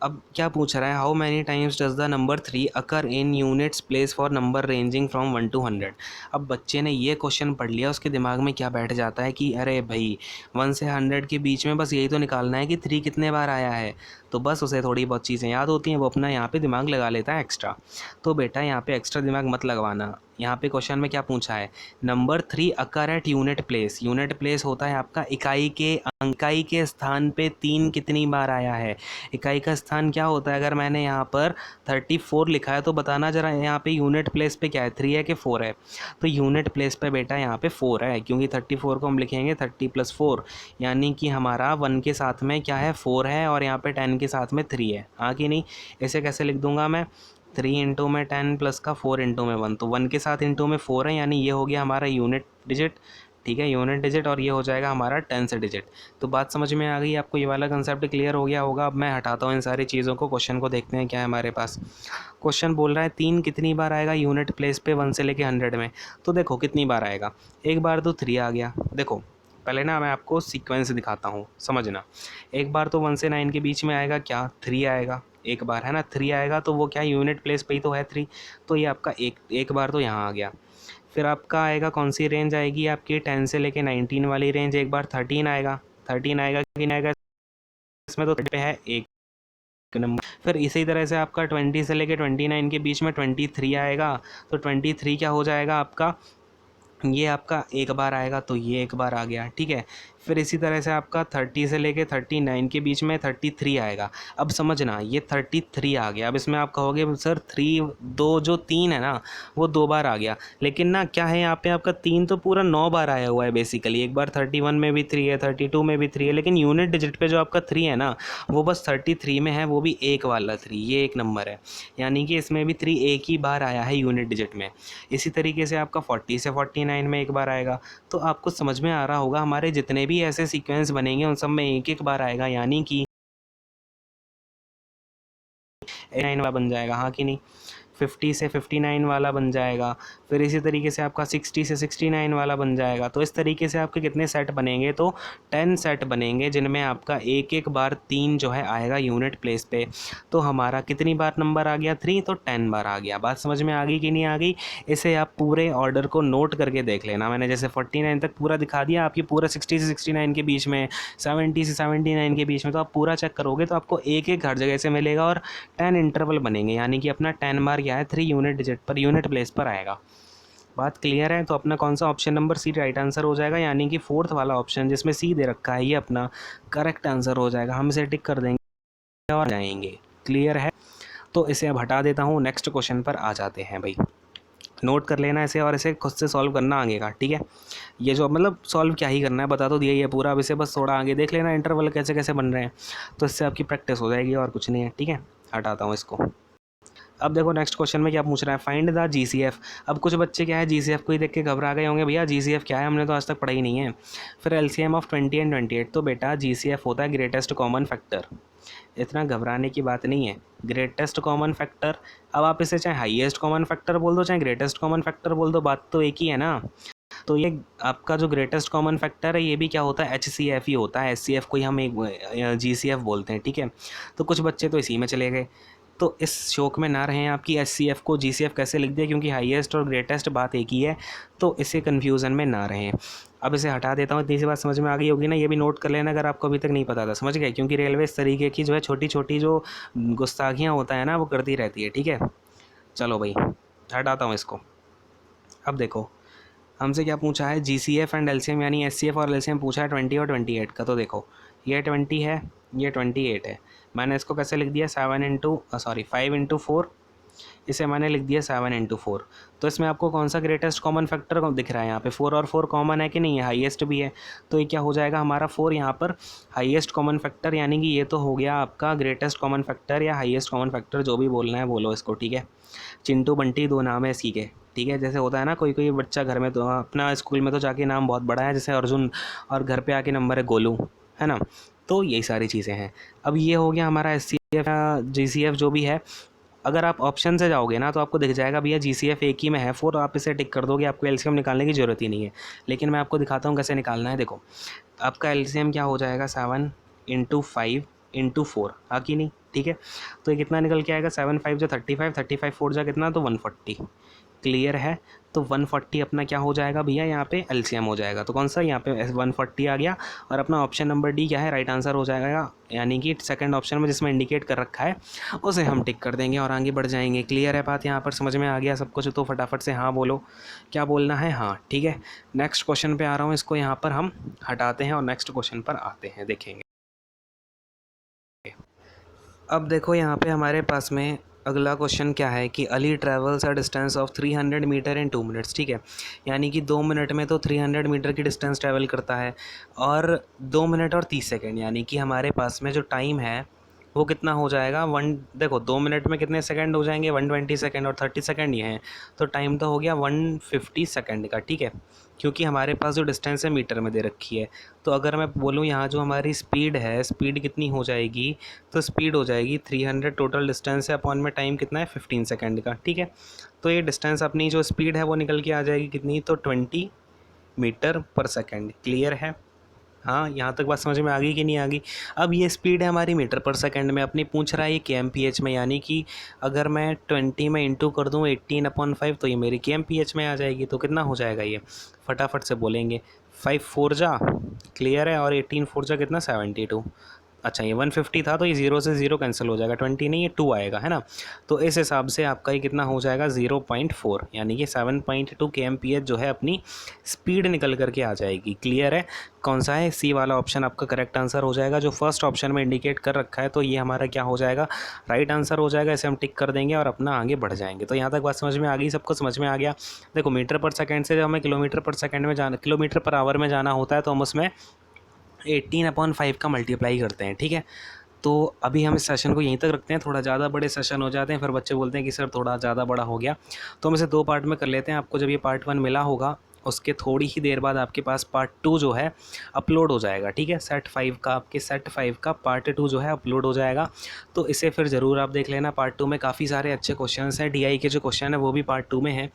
अब क्या पूछ रहा है, how many times does the number 3 occur in units place for number ranging from 1 to 100। अब बच्चे ने ये क्वेश्चन पढ़ लिया, उसके दिमाग में क्या बैठ जाता है कि अरे भाई 1 से 100 के बीच में बस यही तो निकालना है कि 3 कितने बार आया है। तो बस उसे थोड़ी बहुत चीज़ें याद होती हैं, वो अपना यहाँ पे दिमाग लगा लेता है एक्स्ट्रा। तो बेटा यहाँ पे एक्स्ट्रा दिमाग मत लगवाना। यहाँ पे क्वेश्चन में क्या पूछा है, number 3 occur at unit place. Unit place होता है आपका इकाई के स्थान पे 3 कितनी बार आया है। इकाई का स्थान क्या होता है, अगर मैंने यहाँ पर 34 लिखा है तो बताना जरा यहाँ पे यूनिट प्लेस पे क्या है, 3 है कि 4 है। तो यूनिट प्लेस पे बेटा यहाँ पे 4 है, क्योंकि 34 को हम लिखेंगे 30 + 4, यानी कि हमारा 1 के साथ में क्या है 4 है, और यहाँ पे 10 के साथ में 3 है, हाँ कि नहीं। इसे कैसे लिख दूंगा मैं, 3 इंटू में 10 प्लस का 4 इंटू में 1, तो 1 के साथ इंटू में 4 है, यानी ये हो गया हमारा यूनिट डिजिट, ठीक है, यूनिट डिजिट, और ये हो जाएगा हमारा 10 से डिजिट। तो बात समझ में आ गई आपको, ये वाला कंसेप्ट क्लियर हो गया होगा। अब मैं हटाता हूँ इन सारी चीज़ों को, क्वेश्चन को देखते हैं क्या है हमारे पास। क्वेश्चन बोल रहा है 3 कितनी बार आएगा यूनिट प्लेस पे 1 से लेके 100 में। तो देखो कितनी बार आएगा, एक बार तो 3 आ गया। देखो पहले ना मैं आपको सीक्वेंस दिखाता हूँ, समझना। एक बार तो 1 से 9 के बीच में आएगा क्या, 3 आएगा एक बार, है ना, 3 आएगा, तो वो क्या यूनिट प्लेस पे ही तो है 3, तो ये आपका एक बार तो यहाँ आ गया। फिर आपका आएगा कौन सी रेंज आएगी आपकी, 10 से लेके 19 वाली रेंज, एक बार 13 आएगा। 13 आएगा कि नहीं आएगा, इसमें तो पे है एक नंबर। फिर इसी तरह से आपका 20 से लेके 29 के बीच में 23 आएगा, तो 23 क्या हो जाएगा आपका, ये आपका एक बार आएगा, तो ये एक बार आ गया, ठीक है। फिर इसी तरह से आपका 30 से लेके 39 के बीच में 33 आएगा। अब समझना ये 33 आ गया। अब इसमें आप कहोगे सर 3 दो जो 3 है ना वो 2 बार आ गया, लेकिन ना क्या है यहाँ पे आपका 3 तो पूरा 9 बार आया हुआ है बेसिकली। एक बार 31 में भी 3 है, 32 में भी 3 है, लेकिन यूनिट डिजिट पे जो आपका 3 है ना वो बस 33 में है, वो भी एक वाला 3, ये एक नंबर है, यानी कि इसमें भी 3 एक ही बार आया है यूनिट डिजिट में। इसी तरीके से आपका 40 से 49 में एक बार आएगा। तो आपको समझ में आ रहा होगा हमारे जितने भी ऐसे सीक्वेंस बनेंगे उन सब में एक एक बार आएगा, यानी कि 9 वाला बन जाएगा, हाँ कि नहीं। 50 से 59 वाला बन जाएगा, फिर इसी तरीके से आपका 60 से 69 वाला बन जाएगा। तो इस तरीके से आपके कितने सेट बनेंगे, तो 10 सेट बनेंगे जिनमें आपका एक एक बार 3 जो है आएगा यूनिट प्लेस पे। तो हमारा कितनी बार नंबर आ गया 3, तो 10 बार आ गया। बात समझ में आ गई कि नहीं आ गई। इसे आप पूरे ऑर्डर को नोट करके देख लेना, मैंने जैसे 49 तक पूरा दिखा दिया, आपकी पूरा 60 से 69 के बीच में, 70 से 79 के बीच में, तो आप पूरा चेक करोगे तो आपको एक एक हर जगह से मिलेगा और 10 इंटरवल बनेंगे, यानी कि अपना 10 बार क्या है 3 यूनिट डिजिट पर यूनिट प्लेस पर आएगा। बात क्लियर है। तो अपना कौन सा option number C right answer हो जाएगा, यानी कि फोर्थ वाला ऑप्शन जिसमें सी दे रखा है ये अपना करेक्ट आंसर हो जाएगा। हम इसे टिक कर देंगे और जाएंगे। क्लियर है। तो इसे अब हटा देता हूँ, नेक्स्ट क्वेश्चन पर आ जाते हैं भाई। नोट कर लेना इसे और इसे खुद से सॉल्व करना आगे का, ठीक है। ये जो मतलब सॉल्व क्या ही करना है बता तो दिया ही है पूरा, अब इसे बस थोड़ा आगे देख लेना इंटरवल कैसे कैसे बन रहे हैं, तो इससे आपकी प्रैक्टिस हो जाएगी और कुछ नहीं है, ठीक है। हटाता हूँ इसको। अब देखो नेक्स्ट क्वेश्चन में क्या पूछ रहा है, फाइंड द जीसीएफ। अब कुछ बच्चे क्या है जीसीएफ को ही देख के घबरा गए होंगे, भैया जीसीएफ क्या है, हमने तो आज तक पढ़ा ही नहीं है। फिर एलसीएम ऑफ 20 एंड 28, तो बेटा जीसीएफ होता है ग्रेटेस्ट कॉमन फैक्टर, इतना घबराने की बात नहीं है। ग्रेटेस्ट कॉमन फैक्टर, अब आप इसे चाहे हाईएस्ट कॉमन फैक्टर बोल दो चाहे ग्रेटेस्ट कॉमन फैक्टर बोल दो, बात तो एक ही है ना। तो ये आपका जो ग्रेटेस्ट कॉमन फैक्टर है ये भी क्या होता है एचसीएफ ही होता है, एचसीएफ को ही हम एक जीसीएफ बोलते हैं, ठीक है। तो कुछ बच्चे तो इसी में चले गए, तो इस शौक में ना रहें आपकी एचसीएफ को जीसीएफ कैसे लिख दिया, क्योंकि हाईएस्ट और ग्रेटेस्ट बात एक ही है, तो इसे कन्फ्यूज़न में ना रहें। अब इसे हटा देता हूँ, इतनी सी बात समझ में आ गई होगी ना, ये भी नोट कर लेना अगर आपको अभी तक नहीं पता था, समझ गए। क्योंकि रेलवे इस तरीके की जो है छोटी छोटी जो गुस्ताखियाँ होता है ना वो करती रहती है, ठीक है। चलो भाई हटाता हूँ इसको। अब देखो हमसे क्या पूछा है, जीसीएफ एंड एलसीएम, यानी एचसीएफ और एलसीएम पूछा है 20 और 28 का। तो देखो ये 20 है ये 28 है, मैंने इसको कैसे लिख दिया 5 इंटू 4, इसे मैंने लिख दिया 7 इंटू 4। तो इसमें आपको कौन सा ग्रेटेस्ट कॉमन फैक्टर दिख रहा है, यहाँ पे 4 और 4 कॉमन है कि नहीं है, हाईएस्ट भी है, तो ये क्या हो जाएगा हमारा 4 यहाँ पर हाईएस्ट कॉमन फैक्टर, यानी कि ये तो हो गया आपका ग्रेटेस्ट कॉमन फैक्टर या हाईएस्ट कॉमन फैक्टर, जो भी बोलना है बोलो इसको, ठीक है। चिंटू बंटी 2 नाम है इसकी के, ठीक है। जैसे होता है ना कोई कोई बच्चा घर में तो अपना स्कूल में तो जाके नाम बहुत बड़ा है, जैसे अर्जुन, और घर पे आके नंबर है गोलू, है ना। तो यही सारी चीज़ें हैं। अब ये हो गया हमारा एचसीएफ या जीसीएफ जो भी है। अगर आप ऑप्शन से जाओगे ना तो आपको दिख जाएगा भैया जीसीएफ एक ही में है 4, आप इसे टिक कर दोगे, आपको एलसीएम निकालने की ज़रूरत ही नहीं है। लेकिन मैं आपको दिखाता हूँ कैसे निकालना है। देखो आपका एलसीएम क्या हो जाएगा 7 इंटू 5 इंटू 4, हाँ कि नहीं, ठीक है। तो ये कितना निकल के आएगा 7 5 जो 35, 35 4 जा कितना, तो 140। क्लियर है। तो 140 अपना क्या हो जाएगा भैया, यहाँ पे एलसीएम हो जाएगा। तो कौन सा यहाँ पे 140 आ गया, और अपना ऑप्शन नंबर डी क्या है राइट आंसर हो जाएगा, यानी कि सेकंड ऑप्शन में जिसमें इंडिकेट कर रखा है उसे हम टिक कर देंगे और आगे बढ़ जाएंगे। क्लियर है बात, यहाँ पर समझ में आ गया सब कुछ, तो फटाफट से हाँ बोलो, क्या बोलना है, हाँ ठीक है। नेक्स्ट क्वेश्चन पर आ रहा हूँ, इसको यहाँ पर हम हटाते हैं और नेक्स्ट क्वेश्चन पर आते हैं, देखेंगे। अब देखो यहाँ पे हमारे पास में अगला क्वेश्चन क्या है कि Ali travels a distance of 300 metre in 2 minutes, ठीक है। यानी कि 2 मिनट में तो 300 मीटर की डिस्टेंस ट्रैवल करता है, और 2 मिनट और 30 सेकेंड, यानी कि हमारे पास में जो टाइम है वो कितना हो जाएगा देखो 2 मिनट में कितने सेकंड हो जाएंगे, 120 सेकंड, और 30 सेकंड ये हैं, तो टाइम तो हो गया 150 सेकंड का, ठीक है। क्योंकि हमारे पास जो डिस्टेंस है मीटर में दे रखी है, तो अगर मैं बोलूँ यहाँ जो हमारी स्पीड है, स्पीड कितनी हो जाएगी, तो स्पीड हो जाएगी 300, टोटल डिस्टेंस है, अपॉन में टाइम कितना है 15 सेकंड का, ठीक है। तो ये डिस्टेंस अपनी जो स्पीड है वो निकल के आ जाएगी कितनी, तो 20 मीटर पर सेकंड। क्लियर है? हाँ, यहाँ तक बात समझ में आ गई कि नहीं आ गई? अब ये स्पीड है हमारी मीटर पर सेकंड में, अपनी पूछ रहा है ये kmph में, यानी कि अगर मैं 20 में इंटू कर दूँ 18/5 तो ये मेरी kmph में आ जाएगी। तो कितना हो जाएगा ये, फटाफट से बोलेंगे, 5 4 जा, क्लियर है, और 18 4 जा कितना 72। अच्छा, ये 150 था तो ये 0 से 0 कैंसिल हो जाएगा, 20 नहीं, ये 2 आएगा, है ना। तो इस हिसाब से आपका ये कितना हो जाएगा 0.4, यानी कि 7.2 kmph जो है अपनी स्पीड निकल करके आ जाएगी। क्लियर है? कौन सा है, सी वाला ऑप्शन आपका करेक्ट आंसर हो जाएगा, जो फर्स्ट ऑप्शन में इंडिकेट कर रखा है, तो ये हमारा क्या हो जाएगा, राइट आंसर हो जाएगा। इसे हम टिक कर देंगे और अपना आगे बढ़ जाएंगे। तो यहाँ तक बात समझ में आ गई, सबको समझ में आ गया? देखो, मीटर पर सेकेंड से जब हमें किलोमीटर पर सेकेंड में जाना, किलोमीटर पर आवर में जाना होता है, तो हम उसमें 18/5 का मल्टीप्लाई करते हैं, ठीक है। तो अभी हम इस सेशन को यहीं तक रखते हैं, थोड़ा ज़्यादा बड़े सेशन हो जाते हैं, फिर बच्चे बोलते हैं कि सर थोड़ा ज़्यादा बड़ा हो गया, तो हम इसे 2 पार्ट में कर लेते हैं। आपको जब ये पार्ट 1 मिला होगा, उसके थोड़ी ही देर बाद आपके पास पार्ट 2 जो है अपलोड हो जाएगा, ठीक है। सेट 5 का, आपके सेट 5 का पार्ट 2 जो है अपलोड हो जाएगा, तो इसे फिर ज़रूर आप देख लेना। पार्ट 2 में काफ़ी सारे अच्छे क्वेश्चंस हैं, DI के जो क्वेश्चन है वो भी पार्ट 2 में हैं,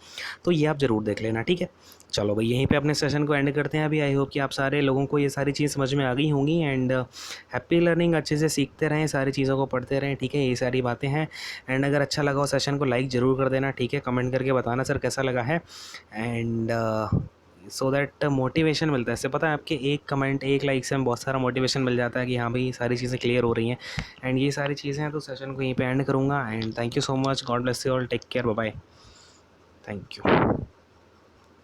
तो ये आप ज़रूर देख लेना, ठीक है। चलो भाई, यहीं पे अपने सेशन को एंड करते हैं अभी। आई होप कि आप सारे लोगों को ये सारी चीज़ समझ में आ गई होंगी, एंड हैप्पी लर्निंग, अच्छे से सीखते रहें, सारी चीज़ों को पढ़ते रहें, ठीक है। ये सारी बातें हैं, एंड अगर अच्छा लगा हो सेशन को लाइक ज़रूर कर देना, ठीक है। कमेंट करके बताना सर कैसा लगा है, एंड सो दैट मोटिवेशन मिलता है। इससे पता है आपके एक कमेंट, एक लाइक से हमें बहुत सारा मोटिवेशन मिल जाता है कि हाँ भाई सारी चीज़ें क्लियर हो रही हैं, एंड ये सारी चीज़ें हैं। तो सेशन को यहीं पे एंड करूँगा, and thank you so much, God bless you all, take care, bye bye, thank you.